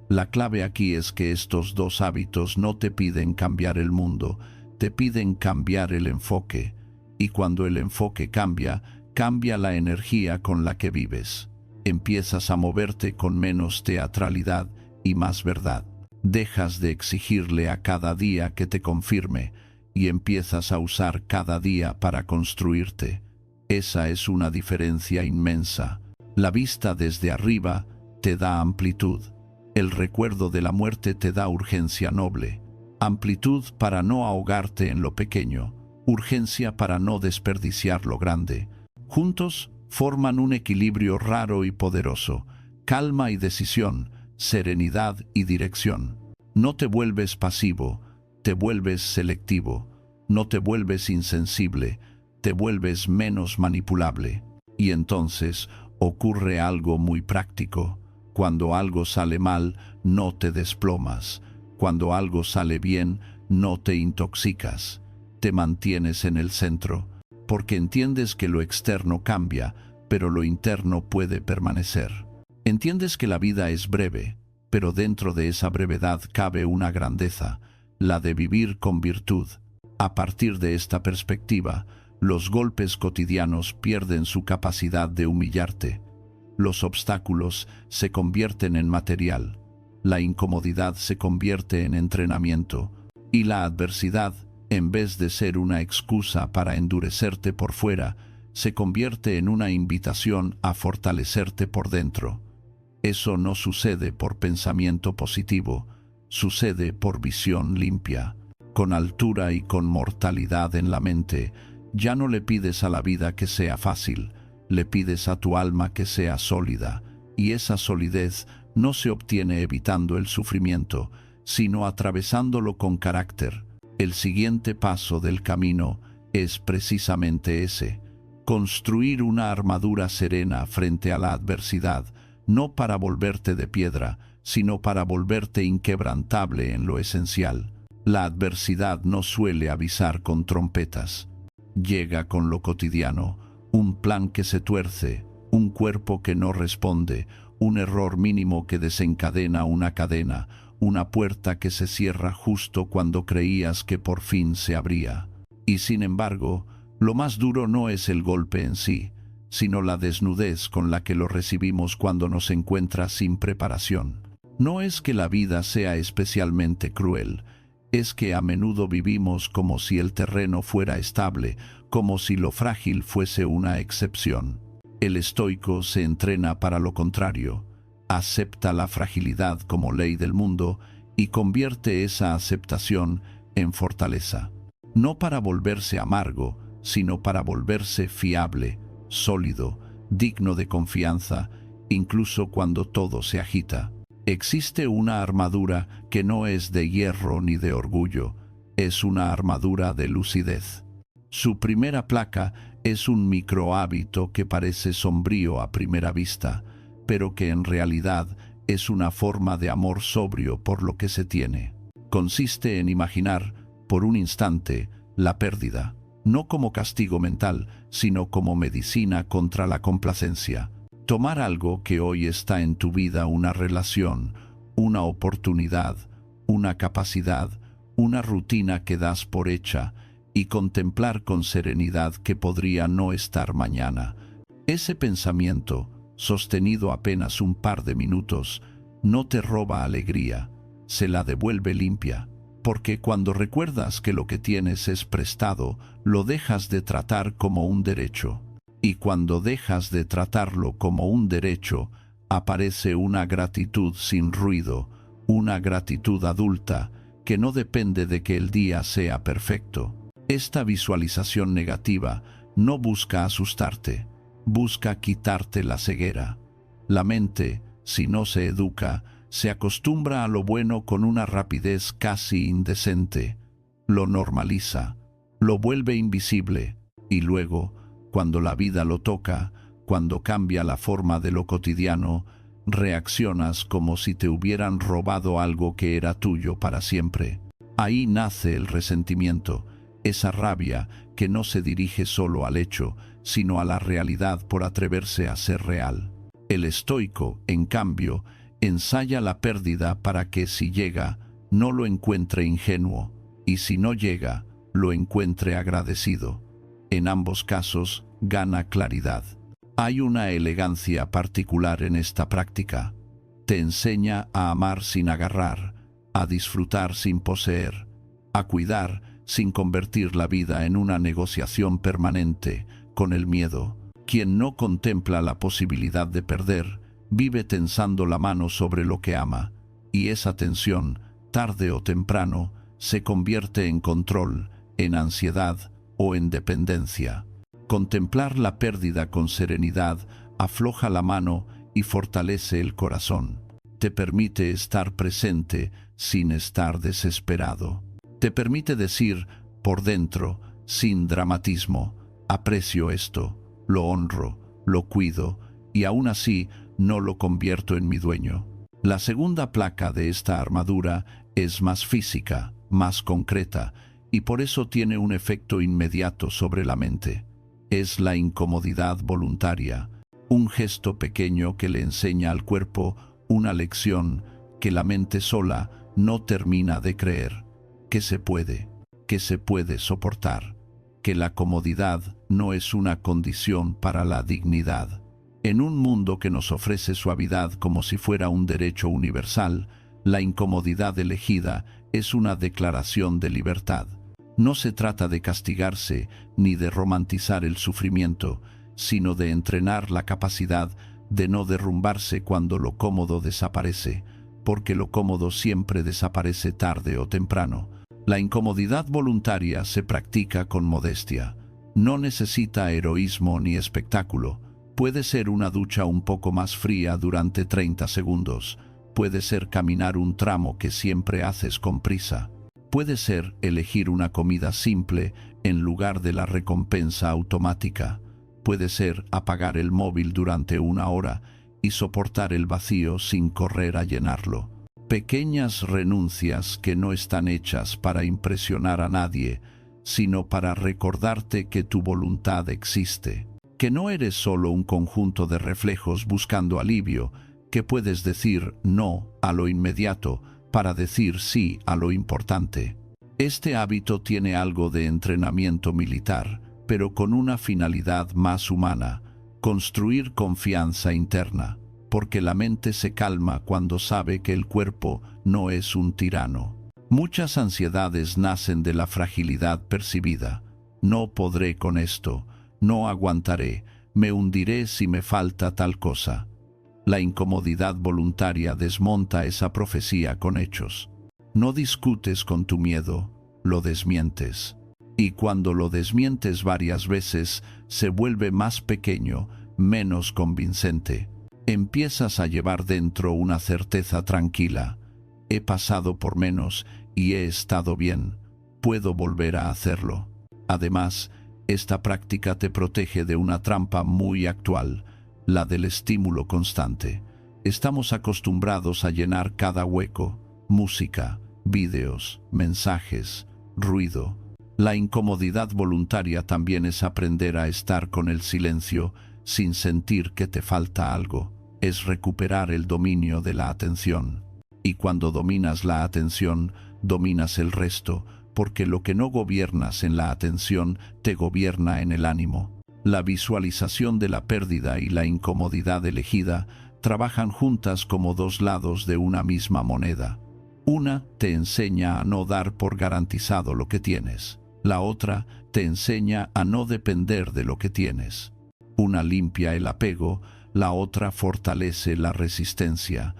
La clave aquí es que estos dos hábitos no te piden cambiar el mundo, te piden cambiar el enfoque. Y cuando el enfoque cambia, cambia la energía con la que vives. Empiezas a moverte con menos teatralidad y más verdad. Dejas de exigirle a cada día que te confirme y empiezas a usar cada día para construirte. Esa es una diferencia inmensa. La vista desde arriba te da amplitud. El recuerdo de la muerte te da urgencia noble. Amplitud para no ahogarte en lo pequeño. Urgencia para no desperdiciar lo grande. Juntos forman un equilibrio raro y poderoso. Calma y decisión, serenidad y dirección. No te vuelves pasivo, te vuelves selectivo. No te vuelves insensible, te vuelves menos manipulable. Y entonces ocurre algo muy práctico. Cuando algo sale mal, no te desplomas. Cuando algo sale bien, no te intoxicas. Te mantienes en el centro, porque entiendes que lo externo cambia, pero lo interno puede permanecer. Entiendes que la vida es breve, pero dentro de esa brevedad cabe una grandeza, la de vivir con virtud. A partir de esta perspectiva, los golpes cotidianos pierden su capacidad de humillarte. Los obstáculos se convierten en material, la incomodidad se convierte en entrenamiento, y la adversidad, en vez de ser una excusa para endurecerte por fuera, se convierte en una invitación a fortalecerte por dentro. Eso no sucede por pensamiento positivo, sucede por visión limpia. Con altura y con mortalidad en la mente, ya no le pides a la vida que sea fácil, le pides a tu alma que sea sólida, y esa solidez no se obtiene evitando el sufrimiento, sino atravesándolo con carácter. El siguiente paso del camino es precisamente ese: construir una armadura serena frente a la adversidad, no para volverte de piedra, sino para volverte inquebrantable en lo esencial. La adversidad no suele avisar con trompetas. Llega con lo cotidiano, un plan que se tuerce, un cuerpo que no responde, un error mínimo que desencadena una cadena, una puerta que se cierra justo cuando creías que por fin se abría. Y sin embargo, lo más duro no es el golpe en sí, sino la desnudez con la que lo recibimos cuando nos encuentra sin preparación. No es que la vida sea especialmente cruel, es que a menudo vivimos como si el terreno fuera estable, como si lo frágil fuese una excepción. El estoico se entrena para lo contrario, acepta la fragilidad como ley del mundo y convierte esa aceptación en fortaleza. No para volverse amargo, sino para volverse fiable, sólido, digno de confianza, incluso cuando todo se agita. Existe una armadura que no es de hierro ni de orgullo, es una armadura de lucidez. Su primera placa es un microhábito que parece sombrío a primera vista, pero que en realidad es una forma de amor sobrio por lo que se tiene. Consiste en imaginar, por un instante, la pérdida, no como castigo mental, sino como medicina contra la complacencia. Tomar algo que hoy está en tu vida, una relación, una oportunidad, una capacidad, una rutina que das por hecha, y contemplar con serenidad que podría no estar mañana. Ese pensamiento, sostenido apenas un par de minutos, no te roba alegría, se la devuelve limpia, porque cuando recuerdas que lo que tienes es prestado, lo dejas de tratar como un derecho. Y cuando dejas de tratarlo como un derecho, aparece una gratitud sin ruido, una gratitud adulta que no depende de que el día sea perfecto. Esta visualización negativa no busca asustarte, busca quitarte la ceguera. La mente, si no se educa, se acostumbra a lo bueno con una rapidez casi indecente, lo normaliza, lo vuelve invisible y luego, Cuando la vida lo toca, cuando cambia la forma de lo cotidiano, reaccionas como si te hubieran robado algo que era tuyo para siempre. Ahí nace el resentimiento, esa rabia que no se dirige solo al hecho, sino a la realidad por atreverse a ser real. El estoico, en cambio, ensaya la pérdida para que, si llega, no lo encuentre ingenuo, y si no llega, lo encuentre agradecido. En ambos casos, gana claridad. Hay una elegancia particular en esta práctica. Te enseña a amar sin agarrar, a disfrutar sin poseer, a cuidar sin convertir la vida en una negociación permanente con el miedo. Quien no contempla la posibilidad de perder, vive tensando la mano sobre lo que ama, y esa tensión, tarde o temprano, se convierte en control, en ansiedad o en dependencia. Contemplar la pérdida con serenidad afloja la mano y fortalece el corazón. Te permite estar presente sin estar desesperado. Te permite decir por dentro, sin dramatismo, aprecio esto, lo honro, lo cuido, y aún así no lo convierto en mi dueño. La segunda placa de esta armadura es más física, más concreta, y por eso tiene un efecto inmediato sobre la mente. Es la incomodidad voluntaria, un gesto pequeño que le enseña al cuerpo una lección que la mente sola no termina de creer, que se puede soportar, que la comodidad no es una condición para la dignidad. En un mundo que nos ofrece suavidad como si fuera un derecho universal, la incomodidad elegida es una declaración de libertad. No se trata de castigarse ni de romantizar el sufrimiento, sino de entrenar la capacidad de no derrumbarse cuando lo cómodo desaparece, porque lo cómodo siempre desaparece tarde o temprano. La incomodidad voluntaria se practica con modestia. No necesita heroísmo ni espectáculo. Puede ser una ducha un poco más fría durante 30 segundos. Puede ser caminar un tramo que siempre haces con prisa. Puede ser elegir una comida simple en lugar de la recompensa automática. Puede ser apagar el móvil durante 1 hora y soportar el vacío sin correr a llenarlo. Pequeñas renuncias que no están hechas para impresionar a nadie, sino para recordarte que tu voluntad existe, que no eres solo un conjunto de reflejos buscando alivio, que puedes decir no a lo inmediato para decir sí a lo importante. Este hábito tiene algo de entrenamiento militar, pero con una finalidad más humana: construir confianza interna, porque la mente se calma cuando sabe que el cuerpo no es un tirano. Muchas ansiedades nacen de la fragilidad percibida. No podré con esto, no aguantaré, me hundiré si me falta tal cosa. La incomodidad voluntaria desmonta esa profecía con hechos. No discutes con tu miedo, lo desmientes. Y cuando lo desmientes varias veces, se vuelve más pequeño, menos convincente. Empiezas a llevar dentro una certeza tranquila. He pasado por menos y he estado bien. Puedo volver a hacerlo. Además, esta práctica te protege de una trampa muy actual, la del estímulo constante. Estamos acostumbrados a llenar cada hueco: música, vídeos, mensajes, ruido. La incomodidad voluntaria también es aprender a estar con el silencio sin sentir que te falta algo. Es recuperar el dominio de la atención. Y cuando dominas la atención, dominas el resto, porque lo que no gobiernas en la atención te gobierna en el ánimo. La visualización de la pérdida y la incomodidad elegida trabajan juntas como dos lados de una misma moneda. Una te enseña a no dar por garantizado lo que tienes. La otra te enseña a no depender de lo que tienes. Una limpia el apego, la otra fortalece la resistencia.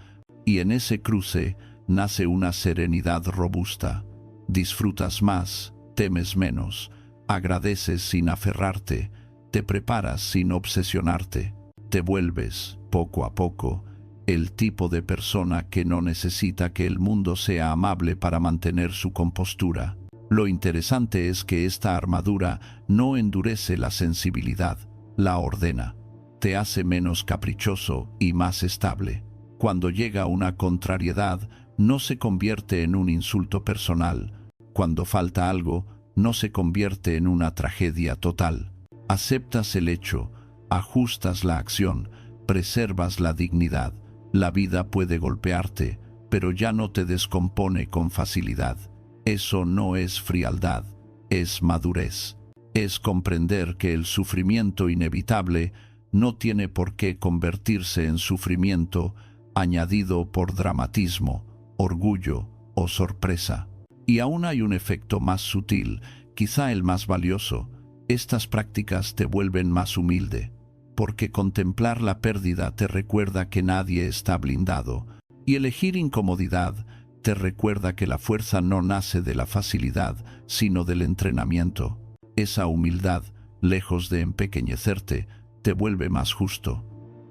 Y en ese cruce nace una serenidad robusta. Disfrutas más, temes menos, agradeces sin aferrarte, te preparas sin obsesionarte, te vuelves, poco a poco, el tipo de persona que no necesita que el mundo sea amable para mantener su compostura. Lo interesante es que esta armadura no endurece la sensibilidad, la ordena. Te hace menos caprichoso y más estable. Cuando llega una contrariedad, no se convierte en un insulto personal. Cuando falta algo, no se convierte en una tragedia total. Aceptas el hecho, ajustas la acción, preservas la dignidad. La vida puede golpearte, pero ya no te descompone con facilidad. Eso no es frialdad, es madurez. Es comprender que el sufrimiento inevitable no tiene por qué convertirse en sufrimiento añadido por dramatismo, orgullo o sorpresa. Y aún hay un efecto más sutil, quizá el más valioso. Estas prácticas te vuelven más humilde, porque contemplar la pérdida te recuerda que nadie está blindado, y elegir incomodidad te recuerda que la fuerza no nace de la facilidad, sino del entrenamiento. Esa humildad, lejos de empequeñecerte, te vuelve más justo.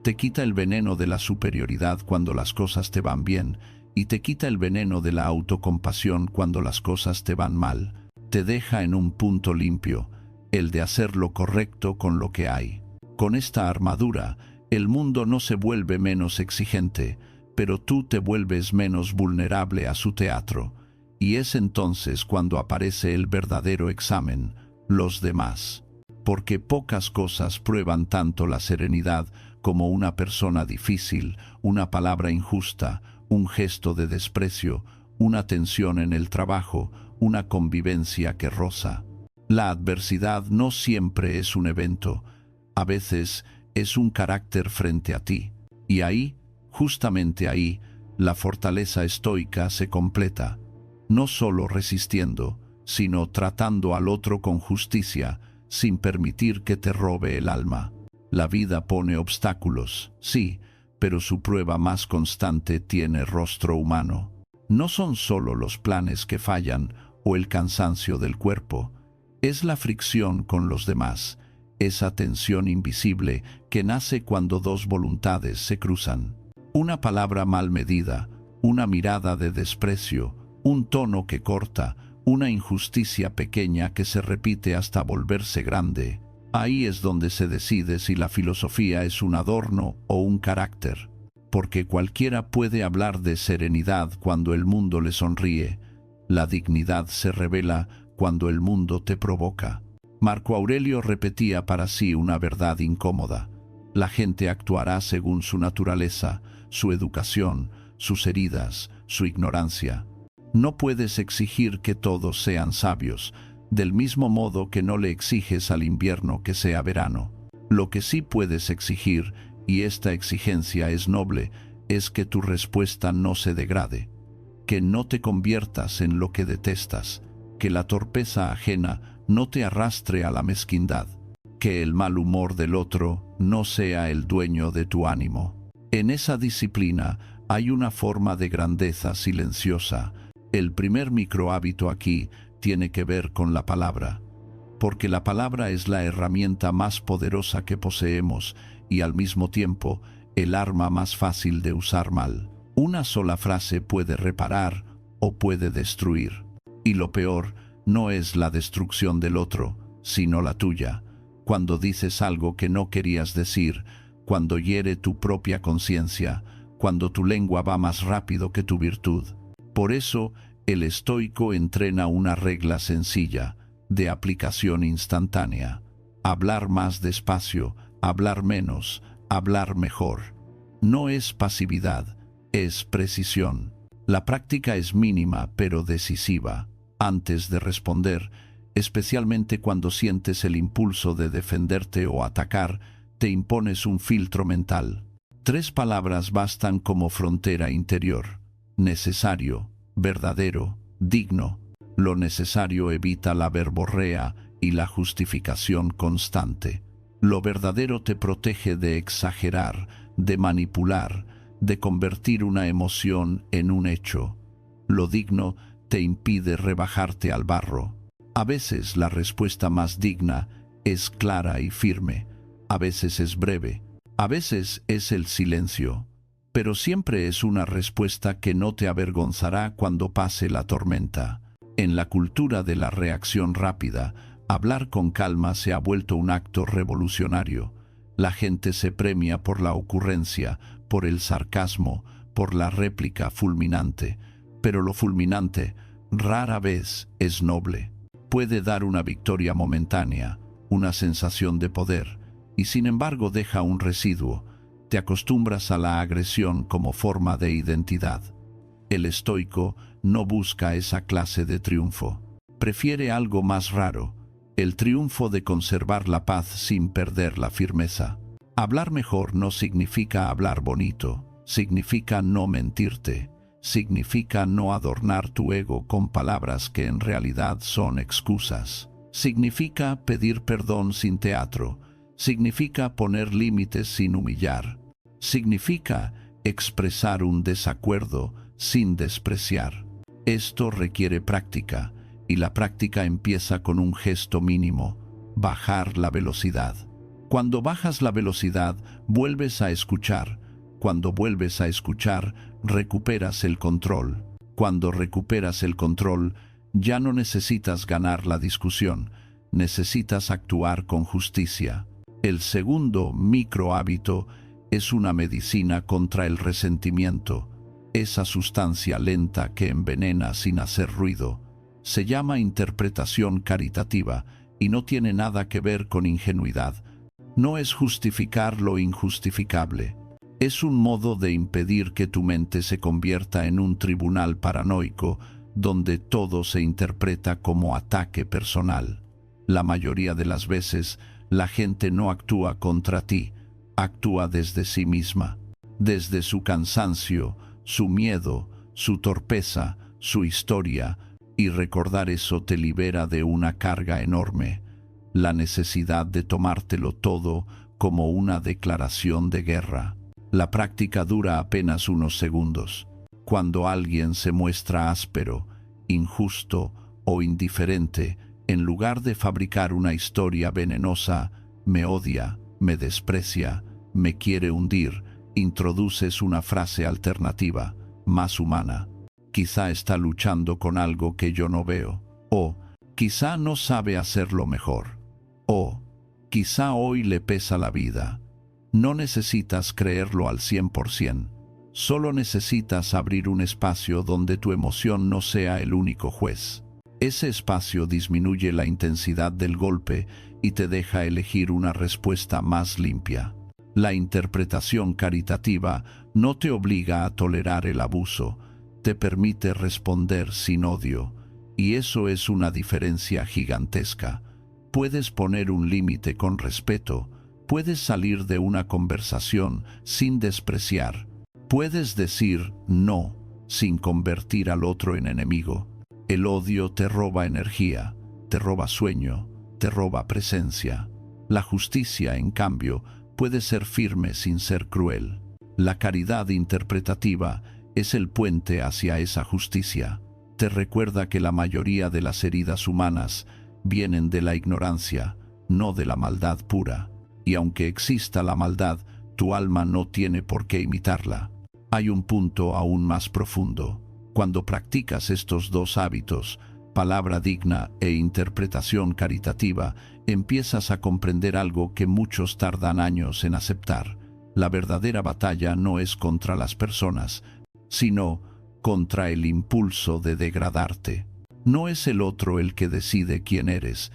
Te quita el veneno de la superioridad cuando las cosas te van bien, y te quita el veneno de la autocompasión cuando las cosas te van mal. Te deja en un punto limpio, el de hacer lo correcto con lo que hay. Con esta armadura, el mundo no se vuelve menos exigente, pero tú te vuelves menos vulnerable a su teatro, y es entonces cuando aparece el verdadero examen, los demás. Porque pocas cosas prueban tanto la serenidad como una persona difícil, una palabra injusta, un gesto de desprecio, una tensión en el trabajo, una convivencia que roza. La adversidad no siempre es un evento, a veces es un carácter frente a ti, y ahí, justamente ahí, la fortaleza estoica se completa, no solo resistiendo, sino tratando al otro con justicia, sin permitir que te robe el alma. La vida pone obstáculos, sí, pero su prueba más constante tiene rostro humano. No son solo los planes que fallan o el cansancio del cuerpo, es la fricción con los demás, esa tensión invisible que nace cuando dos voluntades se cruzan. Una palabra mal medida, una mirada de desprecio, un tono que corta, una injusticia pequeña que se repite hasta volverse grande. Ahí es donde se decide si la filosofía es un adorno o un carácter. Porque cualquiera puede hablar de serenidad cuando el mundo le sonríe. La dignidad se revela cuando el mundo te provoca. Marco Aurelio repetía para sí una verdad incómoda. La gente actuará según su naturaleza, su educación, sus heridas, su ignorancia. No puedes exigir que todos sean sabios, del mismo modo que no le exiges al invierno que sea verano. Lo que sí puedes exigir, y esta exigencia es noble, es que tu respuesta no se degrade, que no te conviertas en lo que detestas, que la torpeza ajena no te arrastre a la mezquindad, que el mal humor del otro no sea el dueño de tu ánimo. En esa disciplina hay una forma de grandeza silenciosa. El primer microhábito aquí tiene que ver con la palabra, porque la palabra es la herramienta más poderosa que poseemos y al mismo tiempo el arma más fácil de usar mal. Una sola frase puede reparar o puede destruir. Y lo peor no es la destrucción del otro, sino la tuya. Cuando dices algo que no querías decir, cuando hiere tu propia conciencia, cuando tu lengua va más rápido que tu virtud. Por eso, el estoico entrena una regla sencilla, de aplicación instantánea. Hablar más despacio, hablar menos, hablar mejor. No es pasividad, es precisión. La práctica es mínima pero decisiva. Antes de responder, especialmente cuando sientes el impulso de defenderte o atacar, te impones un filtro mental. 3 palabras bastan como frontera interior: necesario, verdadero, digno. Lo necesario evita la verborrea y la justificación constante. Lo verdadero te protege de exagerar, de manipular, de convertir una emoción en un hecho. Lo digno te impide rebajarte al barro. A veces la respuesta más digna es clara y firme, a veces es breve, a veces es el silencio, pero siempre es una respuesta que no te avergonzará cuando pase la tormenta. En la cultura de la reacción rápida, hablar con calma se ha vuelto un acto revolucionario. La gente se premia por la ocurrencia, por el sarcasmo, por la réplica fulminante. Pero lo fulminante rara vez es noble. Puede dar una victoria momentánea, una sensación de poder, y sin embargo deja un residuo. Te acostumbras a la agresión como forma de identidad. El estoico no busca esa clase de triunfo. Prefiere algo más raro, el triunfo de conservar la paz sin perder la firmeza. Hablar mejor no significa hablar bonito, significa no mentirte, significa no adornar tu ego con palabras que en realidad son excusas. Significa pedir perdón sin teatro, significa poner límites sin humillar, significa expresar un desacuerdo sin despreciar. Esto requiere práctica, y la práctica empieza con un gesto mínimo: bajar la velocidad. Cuando bajas la velocidad, vuelves a escuchar. Cuando vuelves a escuchar, recuperas el control. Cuando recuperas el control, ya no necesitas ganar la discusión, necesitas actuar con justicia. El segundo micro hábito es una medicina contra el resentimiento. Esa sustancia lenta que envenena sin hacer ruido. Se llama interpretación caritativa y no tiene nada que ver con ingenuidad. No es justificar lo injustificable. Es un modo de impedir que tu mente se convierta en un tribunal paranoico donde todo se interpreta como ataque personal. La mayoría de las veces, la gente no actúa contra ti, actúa desde sí misma, desde su cansancio, su miedo, su torpeza, su historia, y recordar eso te libera de una carga enorme, la necesidad de tomártelo todo como una declaración de guerra. La práctica dura apenas unos segundos. Cuando alguien se muestra áspero, injusto o indiferente, en lugar de fabricar una historia venenosa, me odia, me desprecia, me quiere hundir, introduces una frase alternativa, más humana. Quizá está luchando con algo que yo no veo. O quizá no sabe hacerlo mejor. O quizá hoy le pesa la vida. No necesitas creerlo al 100%. Solo necesitas abrir un espacio donde tu emoción no sea el único juez. Ese espacio disminuye la intensidad del golpe y te deja elegir una respuesta más limpia. La interpretación caritativa no te obliga a tolerar el abuso, te permite responder sin odio, y eso es una diferencia gigantesca. Puedes poner un límite con respeto, puedes salir de una conversación sin despreciar, puedes decir no sin convertir al otro en enemigo. El odio te roba energía, te roba sueño, te roba presencia. La justicia, en cambio, puede ser firme sin ser cruel. La caridad interpretativa es el puente hacia esa justicia. Te recuerda que la mayoría de las heridas humanas vienen de la ignorancia, no de la maldad pura. Y aunque exista la maldad, tu alma no tiene por qué imitarla. Hay un punto aún más profundo. Cuando practicas estos dos hábitos, palabra digna e interpretación caritativa, empiezas a comprender algo que muchos tardan años en aceptar. La verdadera batalla no es contra las personas, sino contra el impulso de degradarte. No es el otro el que decide quién eres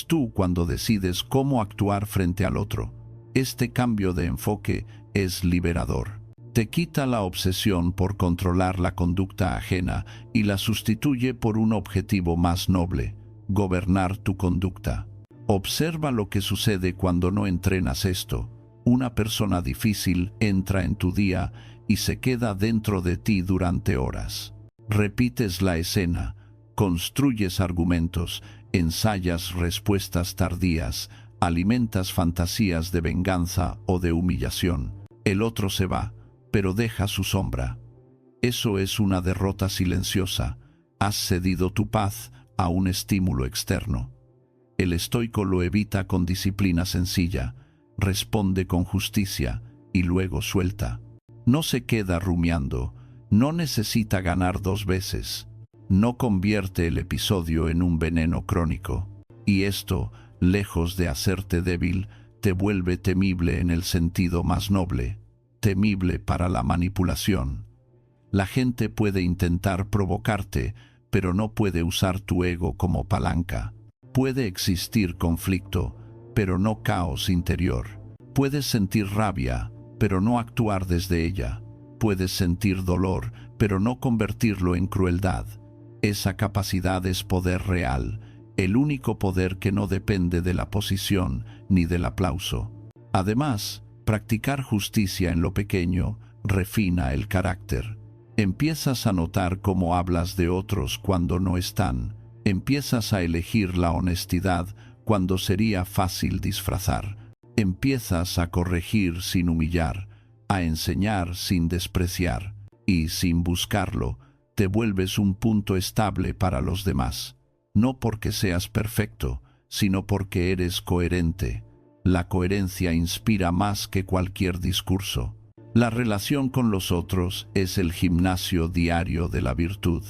tú cuando decides cómo actuar frente al otro. Este cambio de enfoque es liberador. Te quita la obsesión por controlar la conducta ajena y la sustituye por un objetivo más noble: gobernar tu conducta. Observa lo que sucede cuando no entrenas esto. Una persona difícil entra en tu día y se queda dentro de ti durante horas. Repites la escena, construyes argumentos, ensayas respuestas tardías, alimentas fantasías de venganza o de humillación. El otro se va, pero deja su sombra. Eso es una derrota silenciosa. Has cedido tu paz a un estímulo externo. El estoico lo evita con disciplina sencilla, responde con justicia y luego suelta. No se queda rumiando, no necesita ganar 2 veces. no convierte el episodio en un veneno crónico. Y esto, lejos de hacerte débil, te vuelve temible en el sentido más noble, temible para la manipulación. La gente puede intentar provocarte, pero no puede usar tu ego como palanca. Puede existir conflicto, pero no caos interior. Puedes sentir rabia, pero no actuar desde ella. Puedes sentir dolor, pero no convertirlo en crueldad. Esa capacidad es poder real, el único poder que no depende de la posición ni del aplauso. Además, practicar justicia en lo pequeño refina el carácter. Empiezas a notar cómo hablas de otros cuando no están. Empiezas a elegir la honestidad cuando sería fácil disfrazar. Empiezas a corregir sin humillar, a enseñar sin despreciar, y sin buscarlo, te vuelves un punto estable para los demás. No porque seas perfecto, sino porque eres coherente. La coherencia inspira más que cualquier discurso. La relación con los otros es el gimnasio diario de la virtud.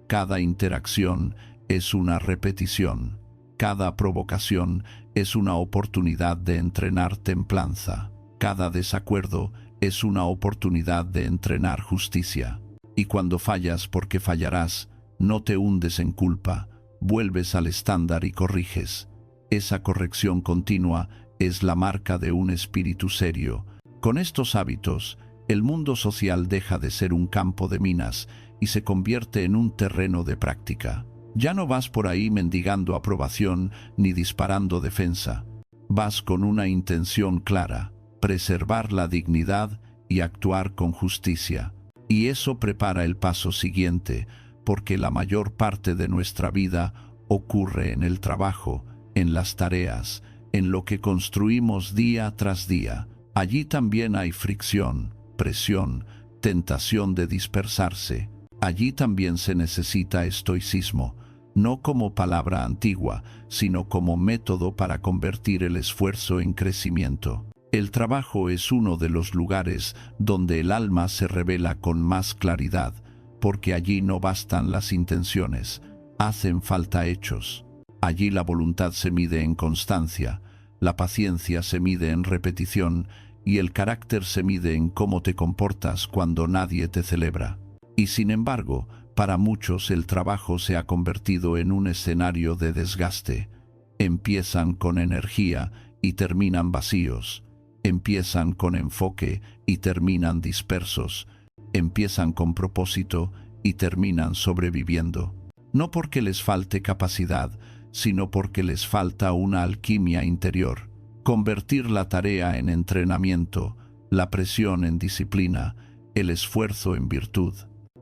Cada interacción es una repetición. Cada provocación es una oportunidad de entrenar templanza. Cada desacuerdo es una oportunidad de entrenar justicia. Y cuando fallas porque fallarás, no te hundes en culpa, vuelves al estándar y corriges. Esa corrección continua es la marca de un espíritu serio. Con estos hábitos, el mundo social deja de ser un campo de minas y se convierte en un terreno de práctica. Ya no vas por ahí mendigando aprobación ni disparando defensa. Vas con una intención clara: preservar la dignidad y actuar con justicia. Y eso prepara el paso siguiente, porque la mayor parte de nuestra vida ocurre en el trabajo, en las tareas, en lo que construimos día tras día. Allí también hay fricción, presión, tentación de dispersarse. Allí también se necesita estoicismo, no como palabra antigua, sino como método para convertir el esfuerzo en crecimiento. El trabajo es uno de los lugares donde el alma se revela con más claridad, porque allí no bastan las intenciones, hacen falta hechos. Allí la voluntad se mide en constancia, la paciencia se mide en repetición y el carácter se mide en cómo te comportas cuando nadie te celebra. Y sin embargo, para muchos el trabajo se ha convertido en un escenario de desgaste. Empiezan con energía y terminan vacíos. Empiezan con enfoque y terminan dispersos. Empiezan con propósito y terminan sobreviviendo. No porque les falte capacidad, sino porque les falta una alquimia interior. Convertir la tarea en entrenamiento, la presión en disciplina, el esfuerzo en virtud.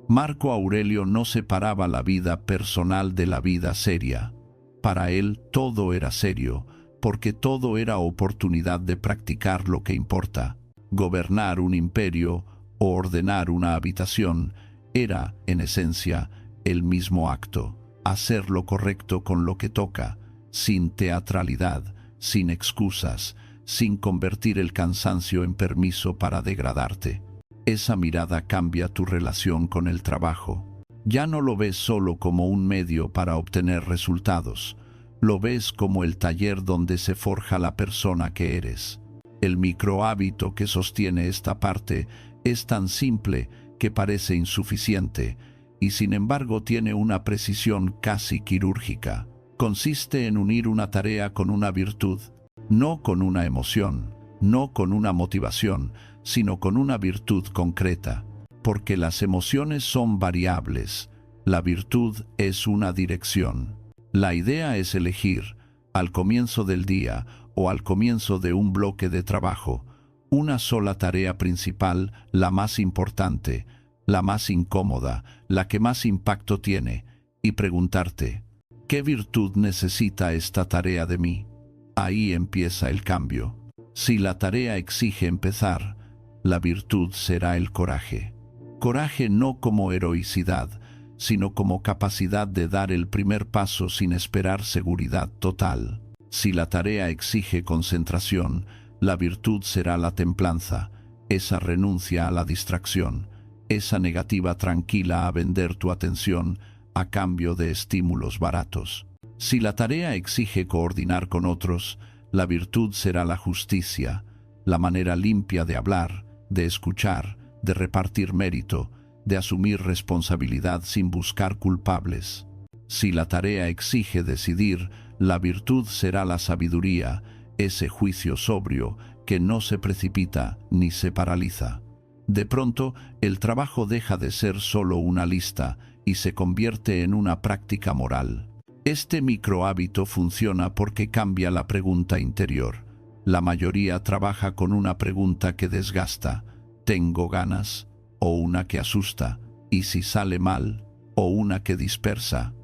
Marco Aurelio no separaba la vida personal de la vida seria. Para él todo era serio, porque todo era oportunidad de practicar lo que importa. Gobernar un imperio o ordenar una habitación era, en esencia, el mismo acto. Hacer lo correcto con lo que toca, sin teatralidad, sin excusas, sin convertir el cansancio en permiso para degradarte. Esa mirada cambia tu relación con el trabajo. Ya no lo ves solo como un medio para obtener resultados, lo ves como el taller donde se forja la persona que eres. El microhábito que sostiene esta parte es tan simple que parece insuficiente, y sin embargo tiene una precisión casi quirúrgica. Consiste en unir una tarea con una virtud, no con una emoción, no con una motivación, sino con una virtud concreta, porque las emociones son variables, la virtud es una dirección. La idea es elegir, al comienzo del día o al comienzo de un bloque de trabajo, una sola tarea principal, la más importante, la más incómoda, la que más impacto tiene, y preguntarte: ¿qué virtud necesita esta tarea de mí? Ahí empieza el cambio. Si la tarea exige empezar, la virtud será el coraje. Coraje no como heroicidad, sino como capacidad de dar el primer paso sin esperar seguridad total. Si la tarea exige concentración, la virtud será la templanza, esa renuncia a la distracción, esa negativa tranquila a vender tu atención, a cambio de estímulos baratos. Si la tarea exige coordinar con otros, la virtud será la justicia, la manera limpia de hablar, de escuchar, de repartir mérito, de asumir responsabilidad sin buscar culpables. Si la tarea exige decidir, la virtud será la sabiduría, ese juicio sobrio que no se precipita ni se paraliza. De pronto, el trabajo deja de ser solo una lista y se convierte en una práctica moral. Este microhábito funciona porque cambia la pregunta interior. La mayoría trabaja con una pregunta que desgasta, ¿tengo ganas? O una que asusta, ¿y si sale mal? O una que dispersa.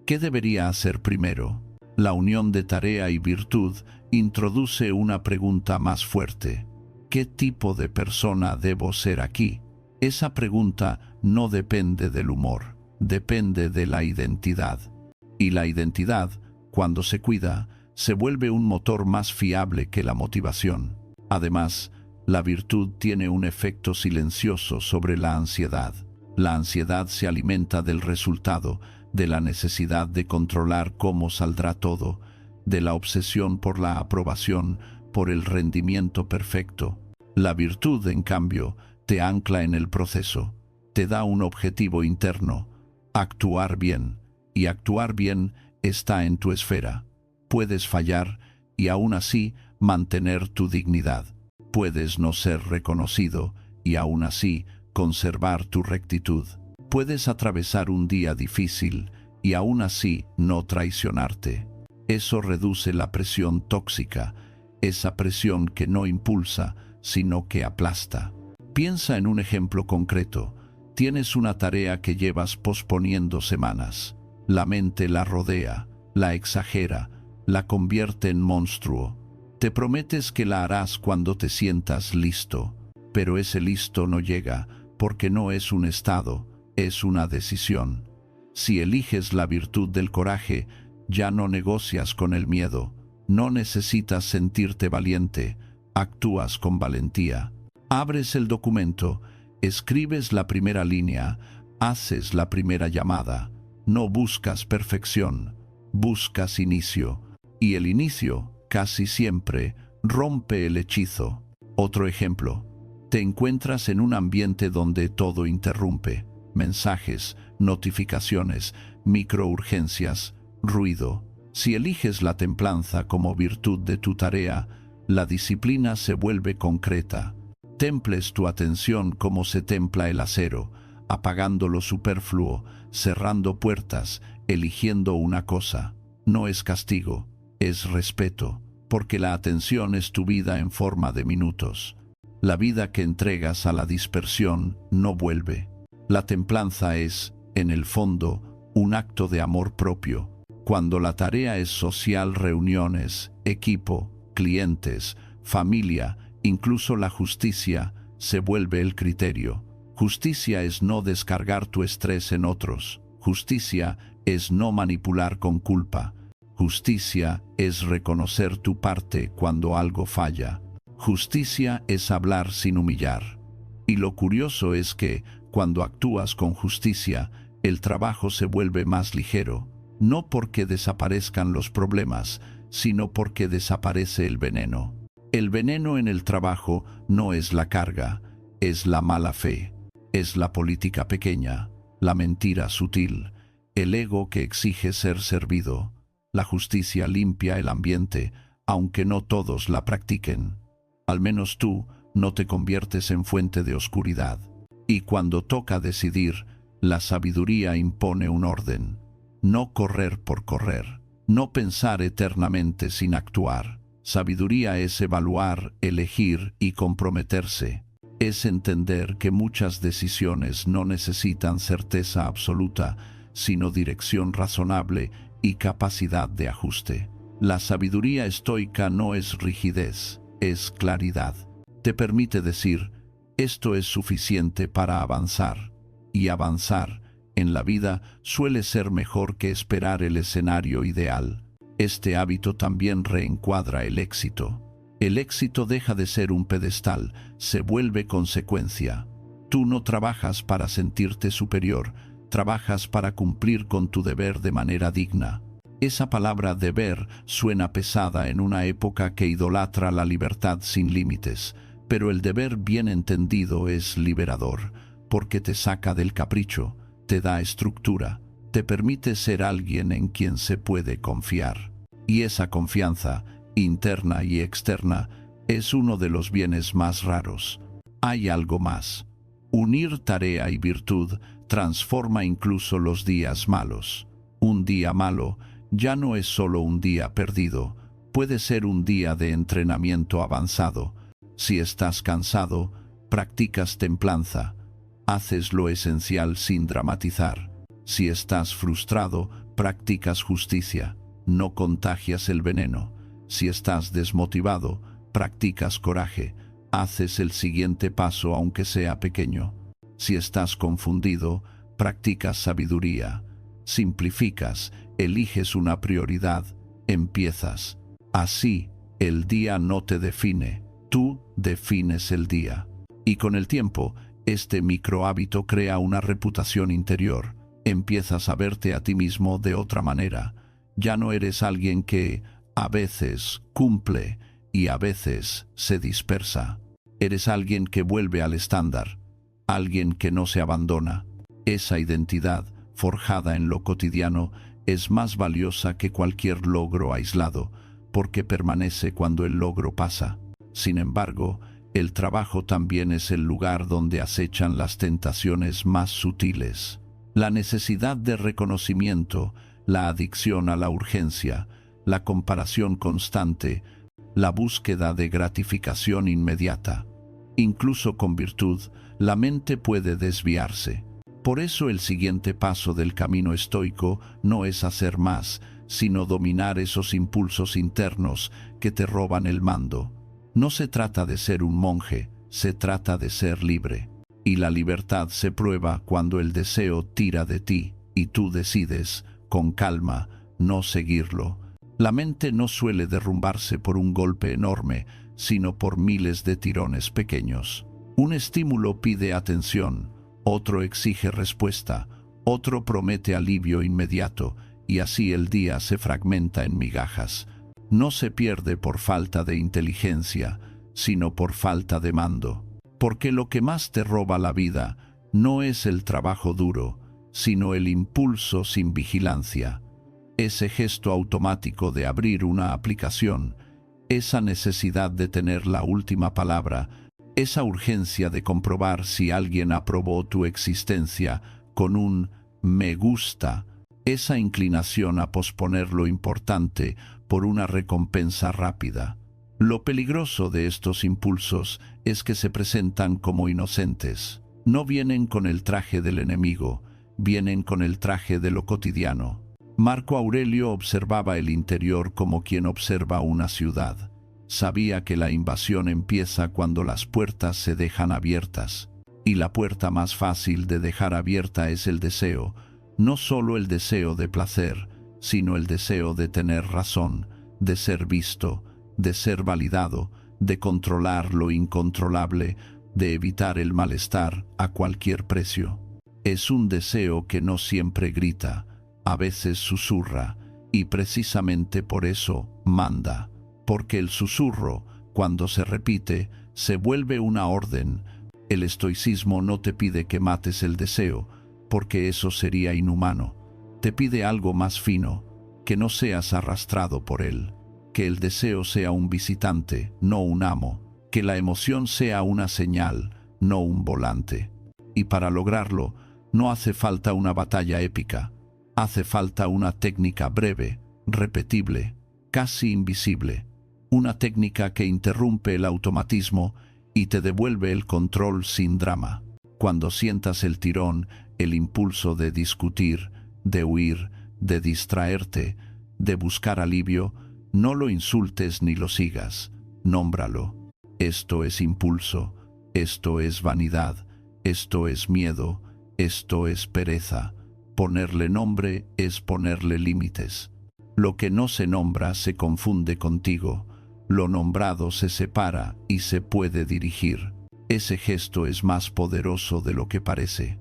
¿Qué debería hacer primero? La unión de tarea y virtud introduce una pregunta más fuerte. ¿Qué tipo de persona debo ser aquí? Esa pregunta no depende del humor, depende de la identidad. Y la identidad, cuando se cuida, se vuelve un motor más fiable que la motivación. Además, la virtud tiene un efecto silencioso sobre la ansiedad. La ansiedad se alimenta del resultado, de la necesidad de controlar cómo saldrá todo, de la obsesión por la aprobación, por el rendimiento perfecto. La virtud, en cambio, te ancla en el proceso, te da un objetivo interno, actuar bien, y actuar bien está en tu esfera. Puedes fallar y aún así mantener tu dignidad. Puedes no ser reconocido y aún así conservar tu rectitud. Puedes atravesar un día difícil y aún así no traicionarte. Eso reduce la presión tóxica, esa presión que no impulsa, sino que aplasta. Piensa en un ejemplo concreto. Tienes una tarea que llevas posponiendo semanas. La mente la rodea, la exagera, la convierte en monstruo. Te prometes que la harás cuando te sientas listo, pero ese listo no llega porque no es un estado, es una decisión. Si eliges la virtud del coraje, ya no negocias con el miedo, no necesitas sentirte valiente, actúas con valentía. Abres el documento, escribes la primera línea, haces la primera llamada. No buscas perfección, buscas inicio, y el inicio, casi siempre, rompe el hechizo. Otro ejemplo, te encuentras en un ambiente donde todo interrumpe, mensajes, notificaciones, microurgencias, ruido. Si eliges la templanza como virtud de tu tarea, la disciplina se vuelve concreta. Temples tu atención como se templa el acero, apagando lo superfluo, cerrando puertas, eligiendo una cosa. No es castigo, es respeto, porque la atención es tu vida en forma de minutos. La vida que entregas a la dispersión no vuelve. La templanza es, en el fondo, un acto de amor propio. Cuando la tarea es social, reuniones, equipo, clientes, familia, incluso la justicia, se vuelve el criterio. Justicia es no descargar tu estrés en otros. Justicia es no manipular con culpa. Justicia es reconocer tu parte cuando algo falla. Justicia es hablar sin humillar. Y lo curioso es que, cuando actúas con justicia, el trabajo se vuelve más ligero, no porque desaparezcan los problemas, sino porque desaparece el veneno. El veneno en el trabajo no es la carga, es la mala fe, es la política pequeña, la mentira sutil, el ego que exige ser servido. La justicia limpia el ambiente, aunque no todos la practiquen. Al menos tú no te conviertes en fuente de oscuridad. Y cuando toca decidir, la sabiduría impone un orden. No correr por correr, no pensar eternamente sin actuar. Sabiduría es evaluar, elegir y comprometerse. Es entender que muchas decisiones no necesitan certeza absoluta, sino dirección razonable y capacidad de ajuste. La sabiduría estoica no es rigidez, es claridad. Te permite decir, esto es suficiente para avanzar. Y avanzar en la vida suele ser mejor que esperar el escenario ideal. Este hábito también reencuadra el éxito. El éxito deja de ser un pedestal, se vuelve consecuencia. Tú no trabajas para sentirte superior, trabajas para cumplir con tu deber de manera digna. Esa palabra deber suena pesada en una época que idolatra la libertad sin límites, pero el deber bien entendido es liberador, porque te saca del capricho, te da estructura, te permite ser alguien en quien se puede confiar. Y esa confianza, interna y externa, es uno de los bienes más raros. Hay algo más. Unir tarea y virtud transforma incluso los días malos. Un día malo ya no es solo un día perdido, puede ser un día de entrenamiento avanzado. Si estás cansado, practicas templanza, haces lo esencial sin dramatizar. Si estás frustrado, practicas justicia, no contagias el veneno. Si estás desmotivado, practicas coraje, haces el siguiente paso aunque sea pequeño. Si estás confundido, practicas sabiduría, simplificas, eliges una prioridad, empiezas. Así, el día no te define, tú defines el día. Y con el tiempo, este microhábito crea una reputación interior. Empiezas a verte a ti mismo de otra manera. Ya no eres alguien que, a veces, cumple y a veces se dispersa. Eres alguien que vuelve al estándar, alguien que no se abandona. Esa identidad, forjada en lo cotidiano, es más valiosa que cualquier logro aislado, porque permanece cuando el logro pasa. Sin embargo, el trabajo también es el lugar donde acechan las tentaciones más sutiles. La necesidad de reconocimiento, la adicción a la urgencia, la comparación constante, la búsqueda de gratificación inmediata. Incluso con virtud, la mente puede desviarse. Por eso el siguiente paso del camino estoico no es hacer más, sino dominar esos impulsos internos que te roban el mando. No se trata de ser un monje, se trata de ser libre. Y la libertad se prueba cuando el deseo tira de ti y tú decides, con calma, no seguirlo. La mente no suele derrumbarse por un golpe enorme, sino por miles de tirones pequeños. Un estímulo pide atención, otro exige respuesta, otro promete alivio inmediato, y así el día se fragmenta en migajas. No se pierde por falta de inteligencia, sino por falta de mando. Porque lo que más te roba la vida no es el trabajo duro, sino el impulso sin vigilancia. Ese gesto automático de abrir una aplicación, esa necesidad de tener la última palabra, esa urgencia de comprobar si alguien aprobó tu existencia con un me gusta, esa inclinación a posponer lo importante por una recompensa rápida. Lo peligroso de estos impulsos es que se presentan como inocentes. No vienen con el traje del enemigo, vienen con el traje de lo cotidiano. Marco Aurelio observaba el interior como quien observa una ciudad. Sabía que la invasión empieza cuando las puertas se dejan abiertas. Y la puerta más fácil de dejar abierta es el deseo, no solo el deseo de placer, sino el deseo de tener razón, de ser visto, de ser validado, de controlar lo incontrolable, de evitar el malestar a cualquier precio. Es un deseo que no siempre grita, a veces susurra, y precisamente por eso manda, porque el susurro, cuando se repite, se vuelve una orden. El estoicismo no te pide que mates el deseo, porque eso sería inhumano. Te pide algo más fino, que no seas arrastrado por él, que el deseo sea un visitante, no un amo, que la emoción sea una señal, no un volante. Y para lograrlo, no hace falta una batalla épica, hace falta una técnica breve, repetible, casi invisible, una técnica que interrumpe el automatismo y te devuelve el control sin drama. Cuando sientas el tirón, el impulso de discutir, de huir, de distraerte, de buscar alivio, no lo insultes ni lo sigas, nómbralo. Esto es impulso, esto es vanidad, esto es miedo, esto es pereza. Ponerle nombre es ponerle límites. Lo que no se nombra se confunde contigo, lo nombrado se separa y se puede dirigir. Ese gesto es más poderoso de lo que parece.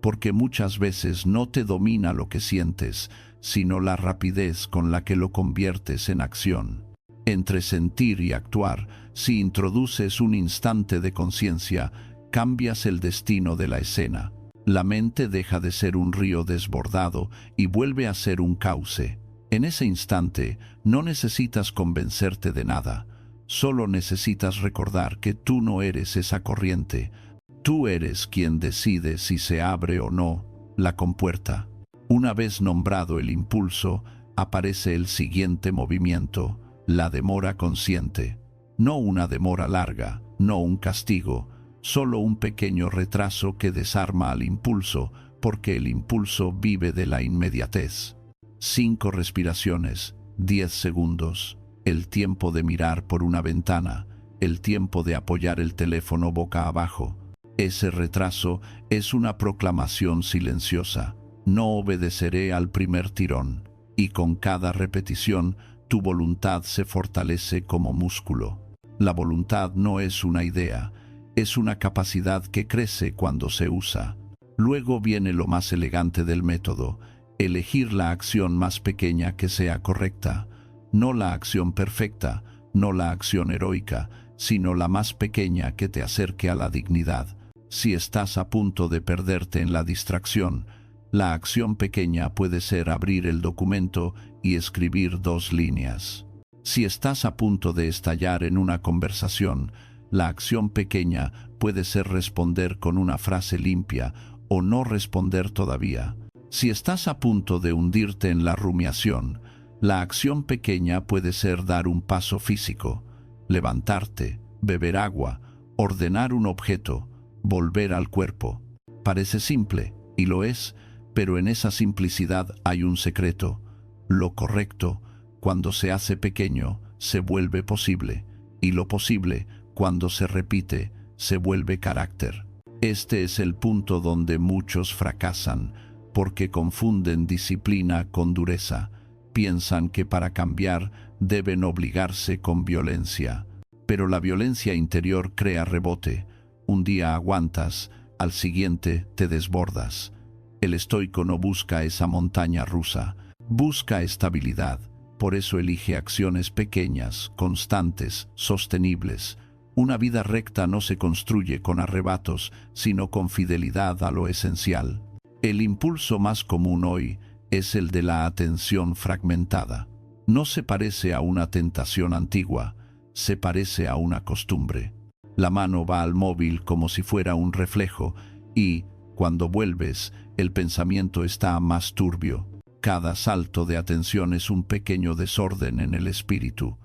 porque muchas veces no te domina lo que sientes, sino la rapidez con la que lo conviertes en acción. Entre sentir y actuar, si introduces un instante de conciencia, cambias el destino de la escena. La mente deja de ser un río desbordado y vuelve a ser un cauce. En ese instante, no necesitas convencerte de nada. Solo necesitas recordar que tú no eres esa corriente. Tú eres quien decide si se abre o no la compuerta. Una vez nombrado el impulso, aparece el siguiente movimiento, la demora consciente. No una demora larga, no un castigo, solo un pequeño retraso que desarma al impulso, porque el impulso vive de la inmediatez. 5 respiraciones, 10 segundos, el tiempo de mirar por una ventana, el tiempo de apoyar el teléfono boca abajo. Ese retraso es una proclamación silenciosa. No obedeceré al primer tirón. Y con cada repetición, tu voluntad se fortalece como músculo. La voluntad no es una idea, es una capacidad que crece cuando se usa. Luego viene lo más elegante del método, elegir la acción más pequeña que sea correcta. No la acción perfecta, no la acción heroica, sino la más pequeña que te acerque a la dignidad. Si estás a punto de perderte en la distracción, la acción pequeña puede ser abrir el documento y escribir 2 líneas. Si estás a punto de estallar en una conversación, la acción pequeña puede ser responder con una frase limpia o no responder todavía. Si estás a punto de hundirte en la rumiación, la acción pequeña puede ser dar un paso físico, levantarte, beber agua, ordenar un objeto, volver al cuerpo. Parece simple, y lo es, pero en esa simplicidad hay un secreto. Lo correcto, cuando se hace pequeño, se vuelve posible, y lo posible, cuando se repite, se vuelve carácter. Este es el punto donde muchos fracasan, porque confunden disciplina con dureza. Piensan que para cambiar deben obligarse con violencia. Pero la violencia interior crea rebote. Un día aguantas, al siguiente te desbordas. El estoico no busca esa montaña rusa, busca estabilidad. Por eso elige acciones pequeñas, constantes, sostenibles. Una vida recta no se construye con arrebatos, sino con fidelidad a lo esencial. El impulso más común hoy es el de la atención fragmentada. No se parece a una tentación antigua, se parece a una costumbre. La mano va al móvil como si fuera un reflejo y, cuando vuelves, el pensamiento está más turbio. Cada salto de atención es un pequeño desorden en el espíritu.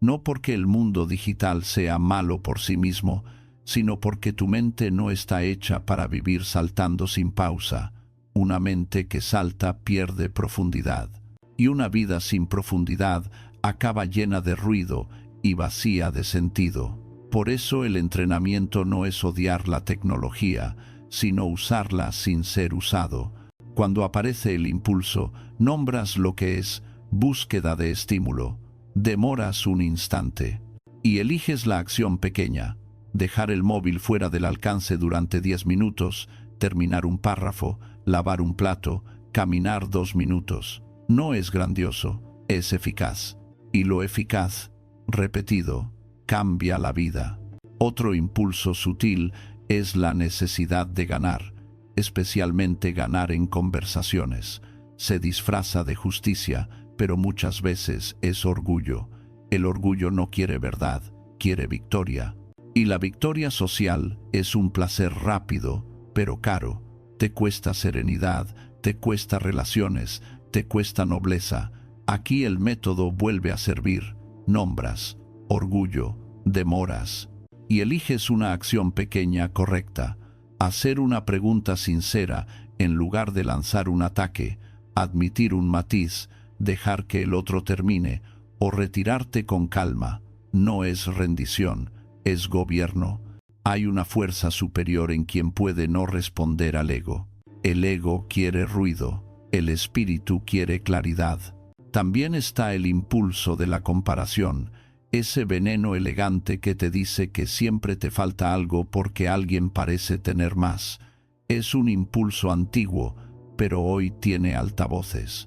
No porque el mundo digital sea malo por sí mismo, sino porque tu mente no está hecha para vivir saltando sin pausa. Una mente que salta pierde profundidad. Y una vida sin profundidad acaba llena de ruido y vacía de sentido. Por eso el entrenamiento no es odiar la tecnología, sino usarla sin ser usado. Cuando aparece el impulso, nombras lo que es búsqueda de estímulo. Demoras un instante y eliges la acción pequeña, dejar el móvil fuera del alcance durante 10 minutos, terminar un párrafo, lavar un plato, caminar 2 minutos. No es grandioso, es eficaz. Y lo eficaz, repetido, cambia la vida. Otro impulso sutil es la necesidad de ganar, especialmente ganar en conversaciones. Se disfraza de justicia, pero muchas veces es orgullo. El orgullo no quiere verdad, quiere victoria. Y la victoria social es un placer rápido, pero caro. Te cuesta serenidad, te cuesta relaciones, te cuesta nobleza. Aquí el método vuelve a servir. Nombras, orgullo, demoras. Y eliges una acción pequeña correcta. Hacer una pregunta sincera en lugar de lanzar un ataque. Admitir un matiz, dejar que el otro termine o retirarte con calma. No es rendición, es gobierno. Hay una fuerza superior en quien puede no responder al ego. El ego quiere ruido, el espíritu quiere claridad. También está el impulso de la comparación, ese veneno elegante que te dice que siempre te falta algo porque alguien parece tener más. Es un impulso antiguo, pero hoy tiene altavoces.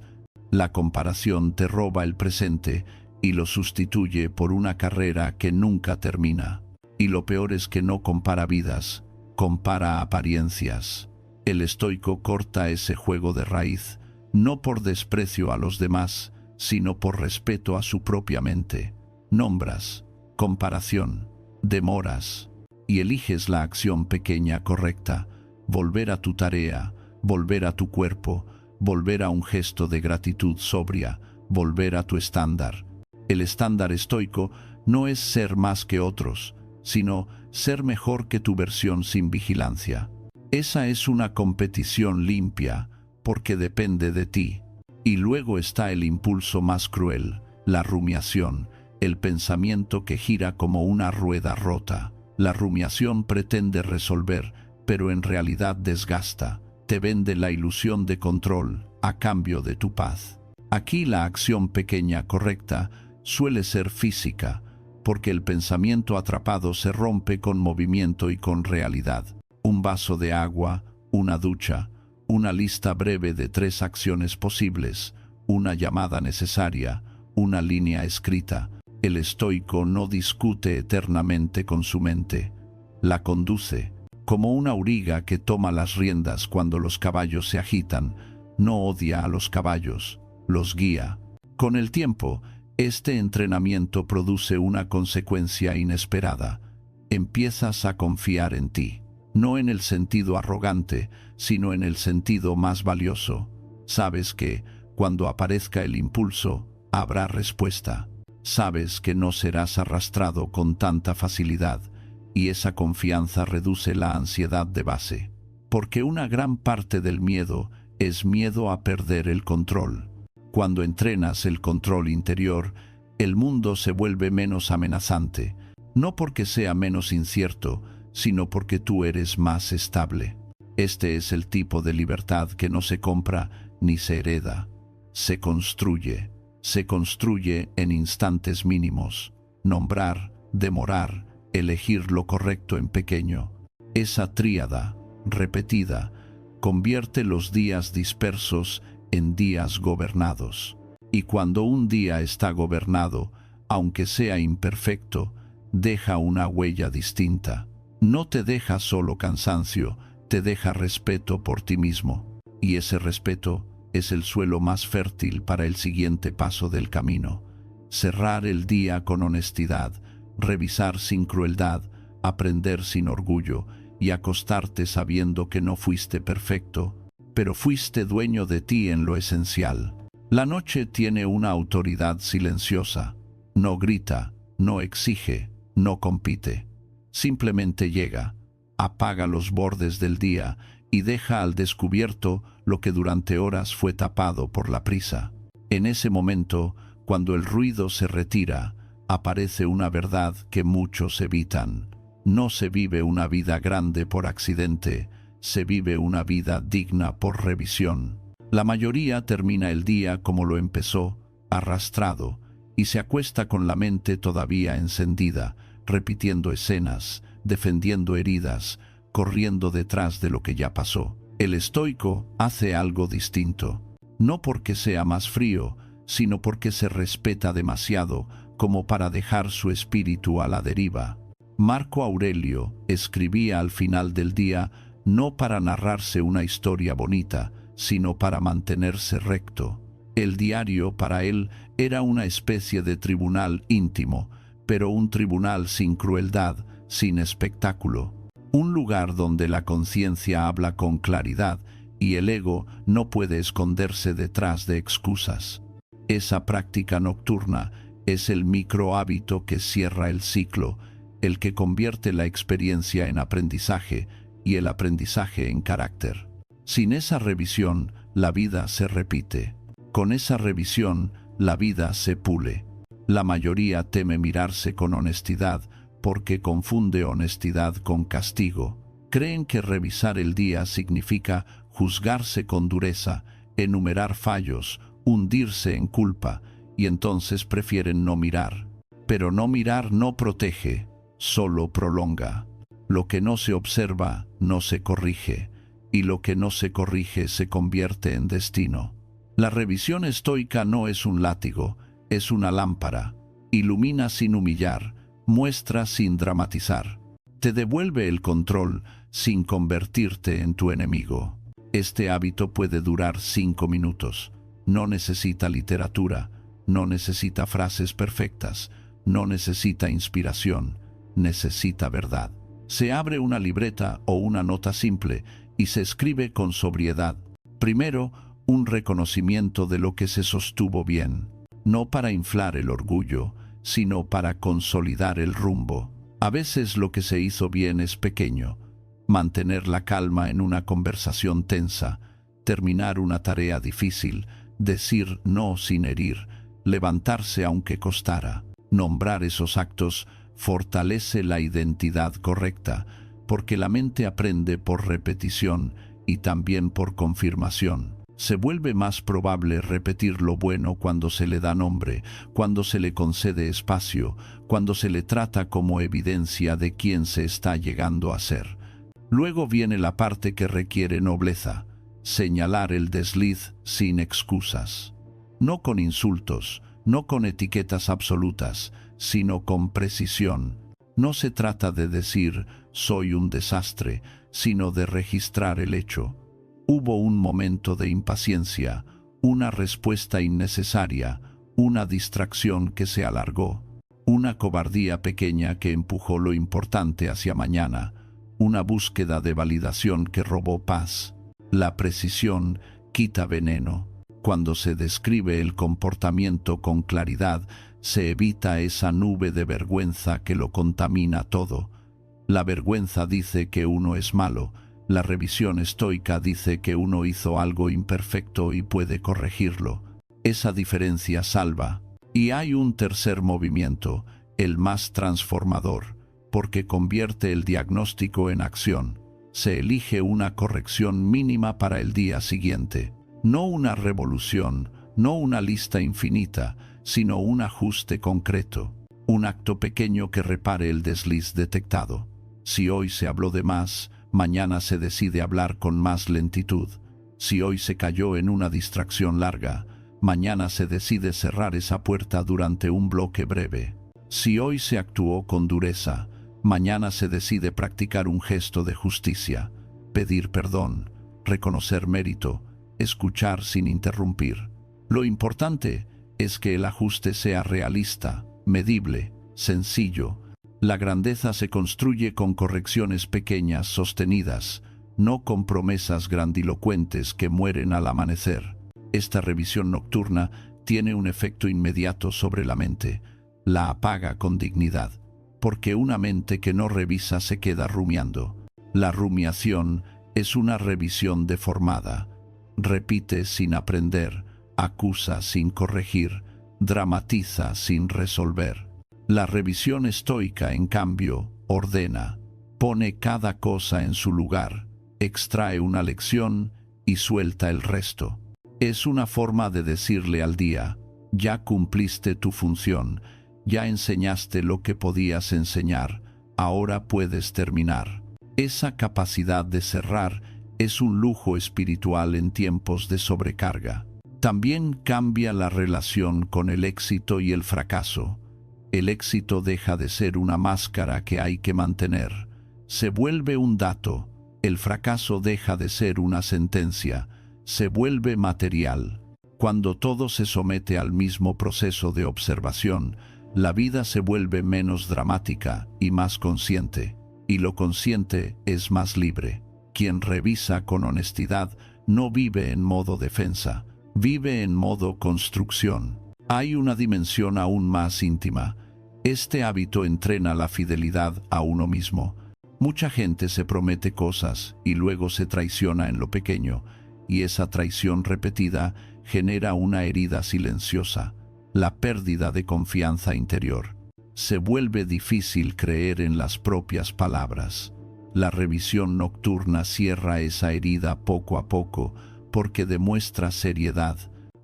La comparación te roba el presente y lo sustituye por una carrera que nunca termina. Y lo peor es que no compara vidas, compara apariencias. El estoico corta ese juego de raíz, no por desprecio a los demás, sino por respeto a su propia mente. Nombras, comparación, demoras, y eliges la acción pequeña correcta, volver a tu tarea, volver a tu cuerpo, volver a un gesto de gratitud sobria, volver a tu estándar. El estándar estoico no es ser más que otros, sino ser mejor que tu versión sin vigilancia. Esa es una competición limpia, porque depende de ti. Y luego está el impulso más cruel, la rumiación, el pensamiento que gira como una rueda rota. La rumiación pretende resolver, pero en realidad desgasta. Te vende la ilusión de control a cambio de tu paz. Aquí la acción pequeña correcta suele ser física, porque el pensamiento atrapado se rompe con movimiento y con realidad. Un vaso de agua, una ducha, una lista breve de 3 acciones posibles, una llamada necesaria, una línea escrita. El estoico no discute eternamente con su mente, la conduce, como una auriga que toma las riendas cuando los caballos se agitan. No odia a los caballos, los guía. Con el tiempo, este entrenamiento produce una consecuencia inesperada. Empiezas a confiar en ti, no en el sentido arrogante, sino en el sentido más valioso. Sabes que, cuando aparezca el impulso, habrá respuesta. Sabes que no serás arrastrado con tanta facilidad, y esa confianza reduce la ansiedad de base. Porque una gran parte del miedo es miedo a perder el control. Cuando entrenas el control interior, el mundo se vuelve menos amenazante, no porque sea menos incierto, sino porque tú eres más estable. Este es el tipo de libertad que no se compra ni se hereda. Se construye en instantes mínimos. Nombrar, demorar, elegir lo correcto en pequeño. Esa tríada, repetida, convierte los días dispersos en días gobernados. Y cuando un día está gobernado, aunque sea imperfecto, deja una huella distinta. No te deja solo cansancio, te deja respeto por ti mismo. Y ese respeto es el suelo más fértil para el siguiente paso del camino. Cerrar el día con honestidad, revisar sin crueldad, aprender sin orgullo y acostarte sabiendo que no fuiste perfecto, pero fuiste dueño de ti en lo esencial. La noche tiene una autoridad silenciosa. No grita, no exige, no compite. Simplemente llega, apaga los bordes del día y deja al descubierto lo que durante horas fue tapado por la prisa. En ese momento, cuando el ruido se retira, aparece una verdad que muchos evitan. No se vive una vida grande por accidente, se vive una vida digna por revisión. La mayoría termina el día como lo empezó, arrastrado, y se acuesta con la mente todavía encendida, repitiendo escenas, defendiendo heridas, corriendo detrás de lo que ya pasó. El estoico hace algo distinto, no porque sea más frío, sino porque se respeta demasiado como para dejar su espíritu a la deriva. Marco Aurelio escribía al final del día no para narrarse una historia bonita, sino para mantenerse recto. El diario para él era una especie de tribunal íntimo, pero un tribunal sin crueldad, sin espectáculo. Un lugar donde la conciencia habla con claridad y el ego no puede esconderse detrás de excusas. Esa práctica nocturna es el micro hábito que cierra el ciclo, el que convierte la experiencia en aprendizaje y el aprendizaje en carácter. Sin esa revisión, la vida se repite. Con esa revisión, la vida se pule. La mayoría teme mirarse con honestidad porque confunde honestidad con castigo. Creen que revisar el día significa juzgarse con dureza, enumerar fallos, hundirse en culpa, y entonces prefieren no mirar. Pero no mirar no protege, solo prolonga. Lo que no se observa no se corrige, y lo que no se corrige se convierte en destino. La revisión estoica no es un látigo, es una lámpara. Ilumina sin humillar, muestra sin dramatizar. Te devuelve el control sin convertirte en tu enemigo. Este hábito puede durar 5 minutos. No necesita literatura, no necesita frases perfectas, no necesita inspiración, necesita verdad. Se abre una libreta o una nota simple y se escribe con sobriedad. Primero, un reconocimiento de lo que se sostuvo bien, no para inflar el orgullo, sino para consolidar el rumbo. A veces lo que se hizo bien es pequeño: mantener la calma en una conversación tensa, terminar una tarea difícil, decir no sin herir, levantarse aunque costara. Nombrar esos actos fortalece la identidad correcta, porque la mente aprende por repetición y también por confirmación. Se vuelve más probable repetir lo bueno cuando se le da nombre, cuando se le concede espacio, cuando se le trata como evidencia de quién se está llegando a ser. Luego viene la parte que requiere nobleza: señalar el desliz sin excusas. No con insultos, no con etiquetas absolutas, sino con precisión. No se trata de decir «soy un desastre», sino de registrar el hecho. Hubo un momento de impaciencia, una respuesta innecesaria, una distracción que se alargó, una cobardía pequeña que empujó lo importante hacia mañana, una búsqueda de validación que robó paz. La precisión quita veneno. Cuando se describe el comportamiento con claridad, se evita esa nube de vergüenza que lo contamina todo. La vergüenza dice que uno es malo. La revisión estoica dice que uno hizo algo imperfecto y puede corregirlo. Esa diferencia salva. Y hay un tercer movimiento, el más transformador, porque convierte el diagnóstico en acción. Se elige una corrección mínima para el día siguiente. No una revolución, no una lista infinita, sino un ajuste concreto. Un acto pequeño que repare el desliz detectado. Si hoy se habló de más, mañana se decide hablar con más lentitud. Si hoy se cayó en una distracción larga, mañana se decide cerrar esa puerta durante un bloque breve. Si hoy se actuó con dureza, mañana se decide practicar un gesto de justicia, pedir perdón, reconocer mérito, escuchar sin interrumpir. Lo importante es que el ajuste sea realista, medible, sencillo. La grandeza se construye con correcciones pequeñas sostenidas, no con promesas grandilocuentes que mueren al amanecer. Esta revisión nocturna tiene un efecto inmediato sobre la mente. La apaga con dignidad, porque una mente que no revisa se queda rumiando. La rumiación es una revisión deformada. Repite sin aprender, acusa sin corregir, dramatiza sin resolver. La revisión estoica, en cambio, ordena, pone cada cosa en su lugar, extrae una lección y suelta el resto. Es una forma de decirle al día: ya cumpliste tu función, ya enseñaste lo que podías enseñar, ahora puedes terminar. Esa capacidad de cerrar es un lujo espiritual en tiempos de sobrecarga. También cambia la relación con el éxito y el fracaso. El éxito deja de ser una máscara que hay que mantener. Se vuelve un dato. El fracaso deja de ser una sentencia. Se vuelve material. Cuando todo se somete al mismo proceso de observación, la vida se vuelve menos dramática y más consciente. Y lo consciente es más libre. Quien revisa con honestidad no vive en modo defensa, vive en modo construcción. Hay una dimensión aún más íntima. Este hábito entrena la fidelidad a uno mismo. Mucha gente se promete cosas y luego se traiciona en lo pequeño, y esa traición repetida genera una herida silenciosa, la pérdida de confianza interior. Se vuelve difícil creer en las propias palabras. La revisión nocturna cierra esa herida poco a poco porque demuestra seriedad.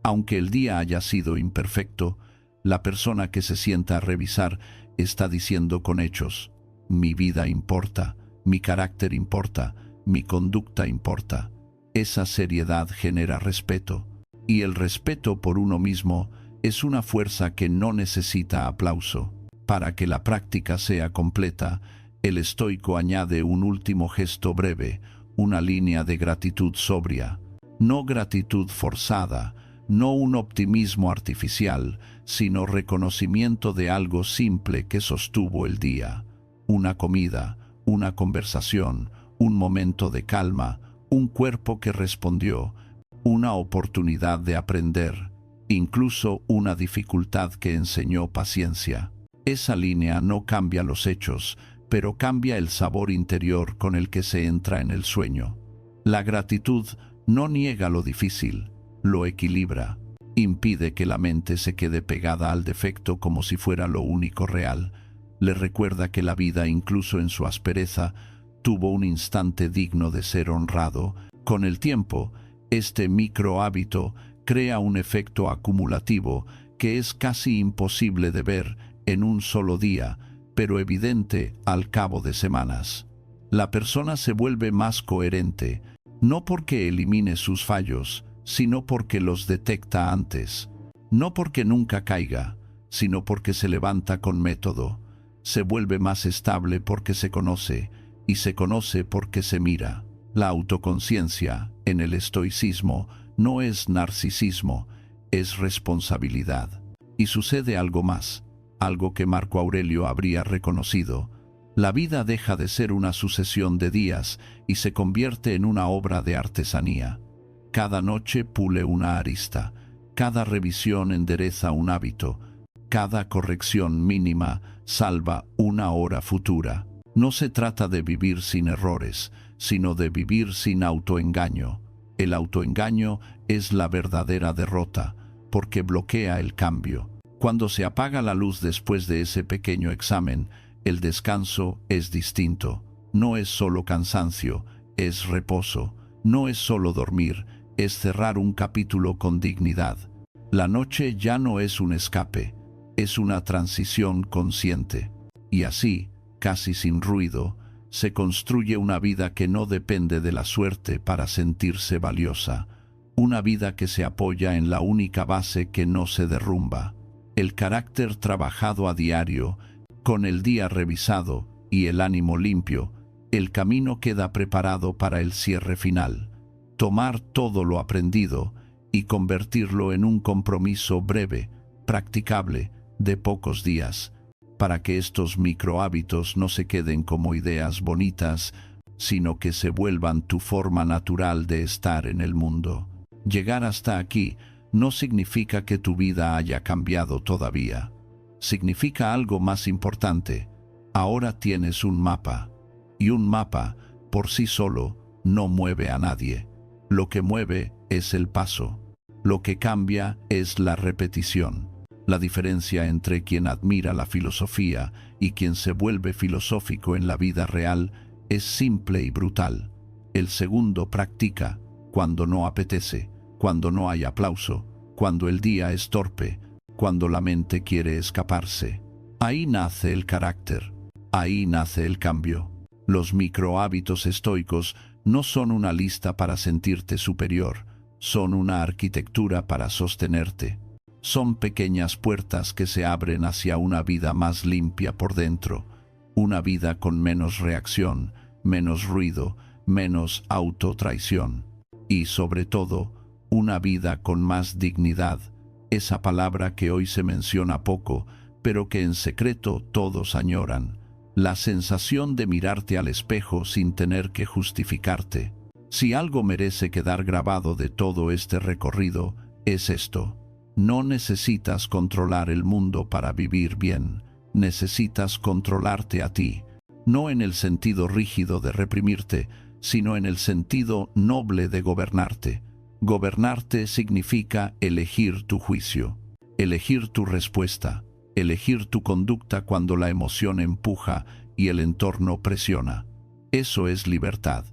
Aunque el día haya sido imperfecto, la persona que se sienta a revisar está diciendo con hechos: mi vida importa, mi carácter importa, mi conducta importa. Esa seriedad genera respeto, y el respeto por uno mismo es una fuerza que no necesita aplauso. Para que la práctica sea completa, el estoico añade un último gesto breve, una línea de gratitud sobria. No gratitud forzada, no un optimismo artificial, sino reconocimiento de algo simple que sostuvo el día. Una comida, una conversación, un momento de calma, un cuerpo que respondió, una oportunidad de aprender, incluso una dificultad que enseñó paciencia. Esa línea no cambia los hechos, pero cambia el sabor interior con el que se entra en el sueño. La gratitud no niega lo difícil, lo equilibra, impide que la mente se quede pegada al defecto como si fuera lo único real. Le recuerda que la vida, incluso en su aspereza, tuvo un instante digno de ser honrado. Con el tiempo, este micro hábito crea un efecto acumulativo que es casi imposible de ver en un solo día, pero evidente al cabo de semanas. La persona se vuelve más coherente, no porque elimine sus fallos, sino porque los detecta antes. No porque nunca caiga, sino porque se levanta con método. Se vuelve más estable porque se conoce, y se conoce porque se mira. La autoconciencia, en el estoicismo, no es narcisismo, es responsabilidad. Y sucede algo más, algo que Marco Aurelio habría reconocido. La vida deja de ser una sucesión de días y se convierte en una obra de artesanía. Cada noche pule una arista, cada revisión endereza un hábito, cada corrección mínima salva una hora futura. No se trata de vivir sin errores, sino de vivir sin autoengaño. El autoengaño es la verdadera derrota, porque bloquea el cambio. Cuando se apaga la luz después de ese pequeño examen, el descanso es distinto. No es solo cansancio, es reposo. No es solo dormir, es cerrar un capítulo con dignidad. La noche ya no es un escape, es una transición consciente. Y así, casi sin ruido, se construye una vida que no depende de la suerte para sentirse valiosa. Una vida que se apoya en la única base que no se derrumba. El carácter trabajado a diario, con el día revisado y el ánimo limpio, el camino queda preparado para el cierre final. Tomar todo lo aprendido y convertirlo en un compromiso breve, practicable, de pocos días, para que estos microhábitos no se queden como ideas bonitas, sino que se vuelvan tu forma natural de estar en el mundo. Llegar hasta aquí no significa que tu vida haya cambiado todavía. Significa algo más importante. Ahora tienes un mapa, y un mapa, por sí solo, no mueve a nadie. Lo que mueve es el paso. Lo que cambia es la repetición. La diferencia entre quien admira la filosofía y quien se vuelve filosófico en la vida real es simple y brutal. El segundo practica cuando no apetece, cuando no hay aplauso, cuando el día es torpe, cuando la mente quiere escaparse. Ahí nace el carácter, ahí nace el cambio. Los microhábitos estoicos no son una lista para sentirte superior, son una arquitectura para sostenerte. Son pequeñas puertas que se abren hacia una vida más limpia por dentro, una vida con menos reacción, menos ruido, menos autotraición. Y sobre todo, una vida con más dignidad, esa palabra que hoy se menciona poco, pero que en secreto todos añoran. La sensación de mirarte al espejo sin tener que justificarte. Si algo merece quedar grabado de todo este recorrido, es esto. No necesitas controlar el mundo para vivir bien, necesitas controlarte a ti, no en el sentido rígido de reprimirte, sino en el sentido noble de gobernarte. Gobernarte significa elegir tu juicio, elegir tu respuesta, elegir tu conducta cuando la emoción empuja y el entorno presiona. Eso es libertad.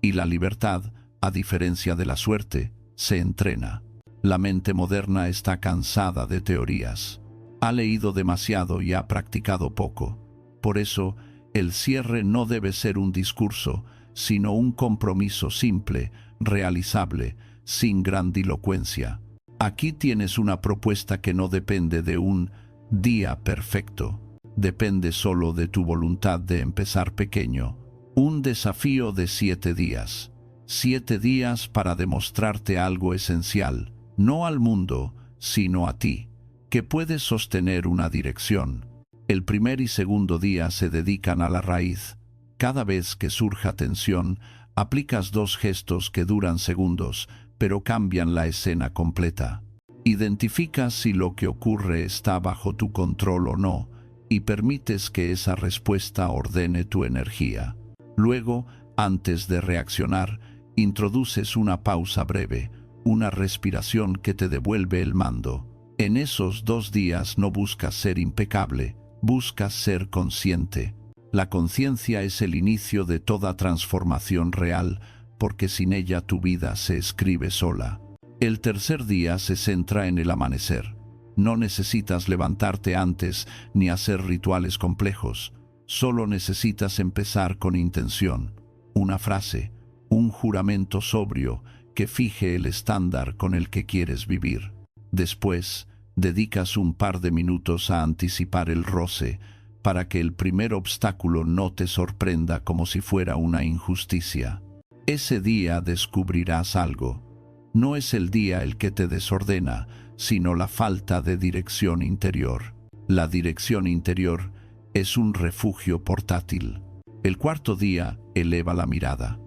Y la libertad, a diferencia de la suerte, se entrena. La mente moderna está cansada de teorías. Ha leído demasiado y ha practicado poco. Por eso, el cierre no debe ser un discurso, sino un compromiso simple, realizable, sin grandilocuencia. Aquí tienes una propuesta que no depende de un día perfecto. Depende solo de tu voluntad de empezar pequeño. Un desafío de 7 días. 7 días para demostrarte algo esencial, no al mundo, sino a ti, que puedes sostener una dirección. El primer y segundo día se dedican a la raíz. Cada vez que surja tensión, aplicas 2 gestos que duran segundos, pero cambian la escena completa. Identificas si lo que ocurre está bajo tu control o no, y permites que esa respuesta ordene tu energía. Luego, antes de reaccionar, introduces una pausa breve, una respiración que te devuelve el mando. En esos 2 días no buscas ser impecable, buscas ser consciente. La conciencia es el inicio de toda transformación real, porque sin ella tu vida se escribe sola. El tercer día se centra en el amanecer. No necesitas levantarte antes ni hacer rituales complejos. Solo necesitas empezar con intención. Una frase, un juramento sobrio que fije el estándar con el que quieres vivir. Después, dedicas un par de minutos a anticipar el roce, para que el primer obstáculo no te sorprenda como si fuera una injusticia. Ese día descubrirás algo. No es el día el que te desordena, sino la falta de dirección interior. La dirección interior es un refugio portátil. El cuarto día eleva la mirada.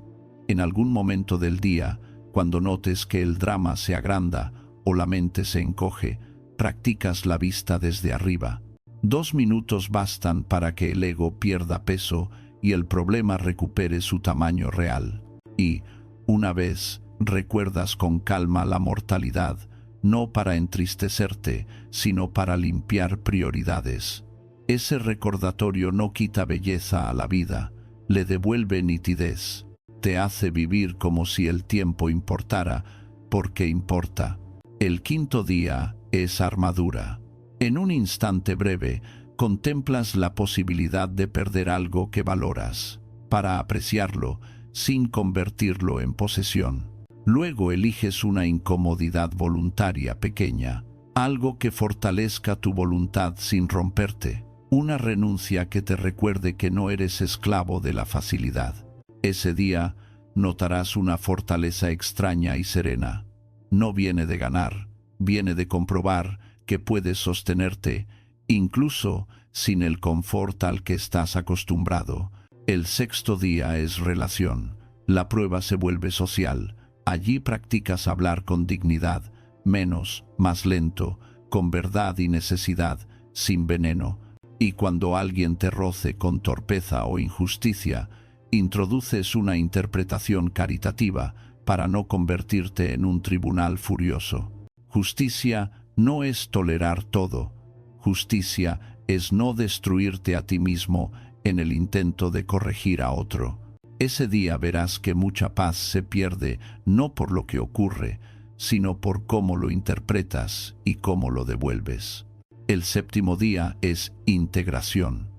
En algún momento del día, cuando notes que el drama se agranda o la mente se encoge, practicas la vista desde arriba. 2 minutos bastan para que el ego pierda peso y el problema recupere su tamaño real. Y, una vez, recuerdas con calma la mortalidad, no para entristecerte, sino para limpiar prioridades. Ese recordatorio no quita belleza a la vida, le devuelve nitidez. Te hace vivir como si el tiempo importara, porque importa. El quinto día es armadura. En un instante breve, contemplas la posibilidad de perder algo que valoras, para apreciarlo, sin convertirlo en posesión. Luego eliges una incomodidad voluntaria pequeña, algo que fortalezca tu voluntad sin romperte, una renuncia que te recuerde que no eres esclavo de la facilidad. Ese día notarás una fortaleza extraña y serena. No viene de ganar, viene de comprobar que puedes sostenerte, incluso sin el confort al que estás acostumbrado. El sexto día es relación. La prueba se vuelve social. Allí practicas hablar con dignidad, menos, más lento, con verdad y necesidad, sin veneno. Y cuando alguien te roce con torpeza o injusticia, introduces una interpretación caritativa para no convertirte en un tribunal furioso. Justicia no es tolerar todo. Justicia es no destruirte a ti mismo en el intento de corregir a otro. Ese día verás que mucha paz se pierde no por lo que ocurre, sino por cómo lo interpretas y cómo lo devuelves. El séptimo día es integración.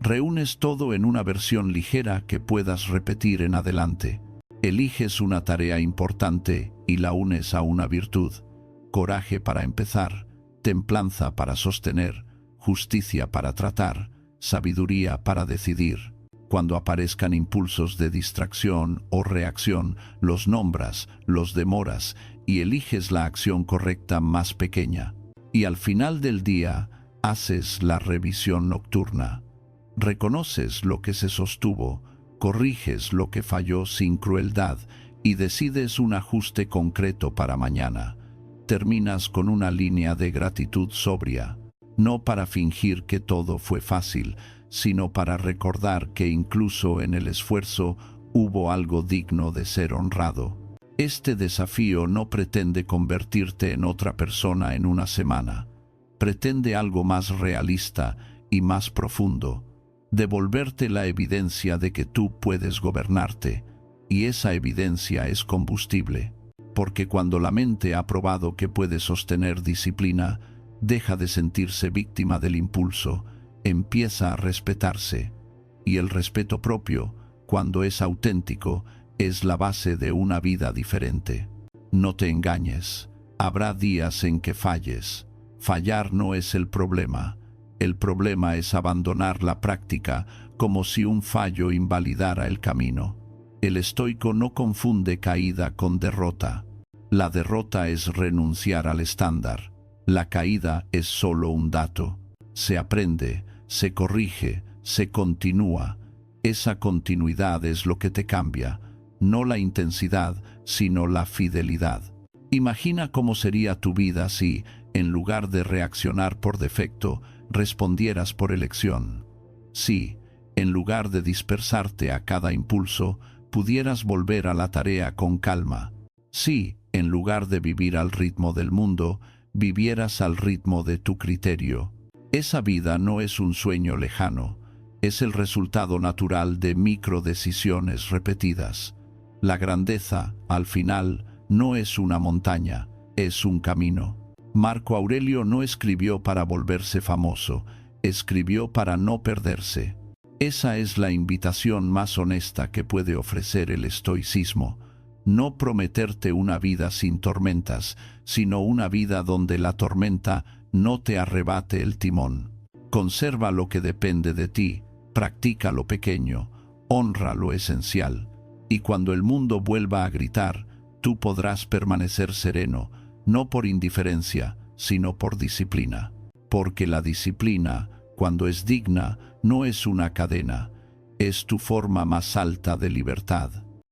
Reúnes todo en una versión ligera que puedas repetir en adelante. Eliges una tarea importante y la unes a una virtud. Coraje para empezar, templanza para sostener, justicia para tratar, sabiduría para decidir. Cuando aparezcan impulsos de distracción o reacción, los nombras, los demoras y eliges la acción correcta más pequeña. Y al final del día, haces la revisión nocturna. Reconoces lo que se sostuvo, corriges lo que falló sin crueldad y decides un ajuste concreto para mañana. Terminas con una línea de gratitud sobria, no para fingir que todo fue fácil, sino para recordar que incluso en el esfuerzo hubo algo digno de ser honrado. Este desafío no pretende convertirte en otra persona en una semana. Pretende algo más realista y más profundo, devolverte la evidencia de que tú puedes gobernarte, y esa evidencia es combustible, porque cuando la mente ha probado que puede sostener disciplina, deja de sentirse víctima del impulso, empieza a respetarse, y el respeto propio cuando es auténtico, es la base de una vida diferente. No te engañes, habrá días en que falles. Fallar no es el problema es abandonar la práctica como si un fallo invalidara el camino. El estoico no confunde caída con derrota. La derrota es renunciar al estándar. La caída es solo un dato. Se aprende, se corrige, se continúa. Esa continuidad es lo que te cambia, no la intensidad, sino la fidelidad. Imagina cómo sería tu vida si, en lugar de reaccionar por defecto, respondieras por elección. Si, en lugar de dispersarte a cada impulso, pudieras volver a la tarea con calma. Si, en lugar de vivir al ritmo del mundo, vivieras al ritmo de tu criterio. Esa vida no es un sueño lejano, es el resultado natural de microdecisiones repetidas. La grandeza, al final, no es una montaña, es un camino. Marco Aurelio no escribió para volverse famoso, escribió para no perderse. Esa es la invitación más honesta que puede ofrecer el estoicismo. No prometerte una vida sin tormentas, sino una vida donde la tormenta no te arrebate el timón. Conserva lo que depende de ti, practica lo pequeño, honra lo esencial, y cuando el mundo vuelva a gritar, tú podrás permanecer sereno, no por indiferencia, sino por disciplina. Porque la disciplina, cuando es digna, no es una cadena, es tu forma más alta de libertad.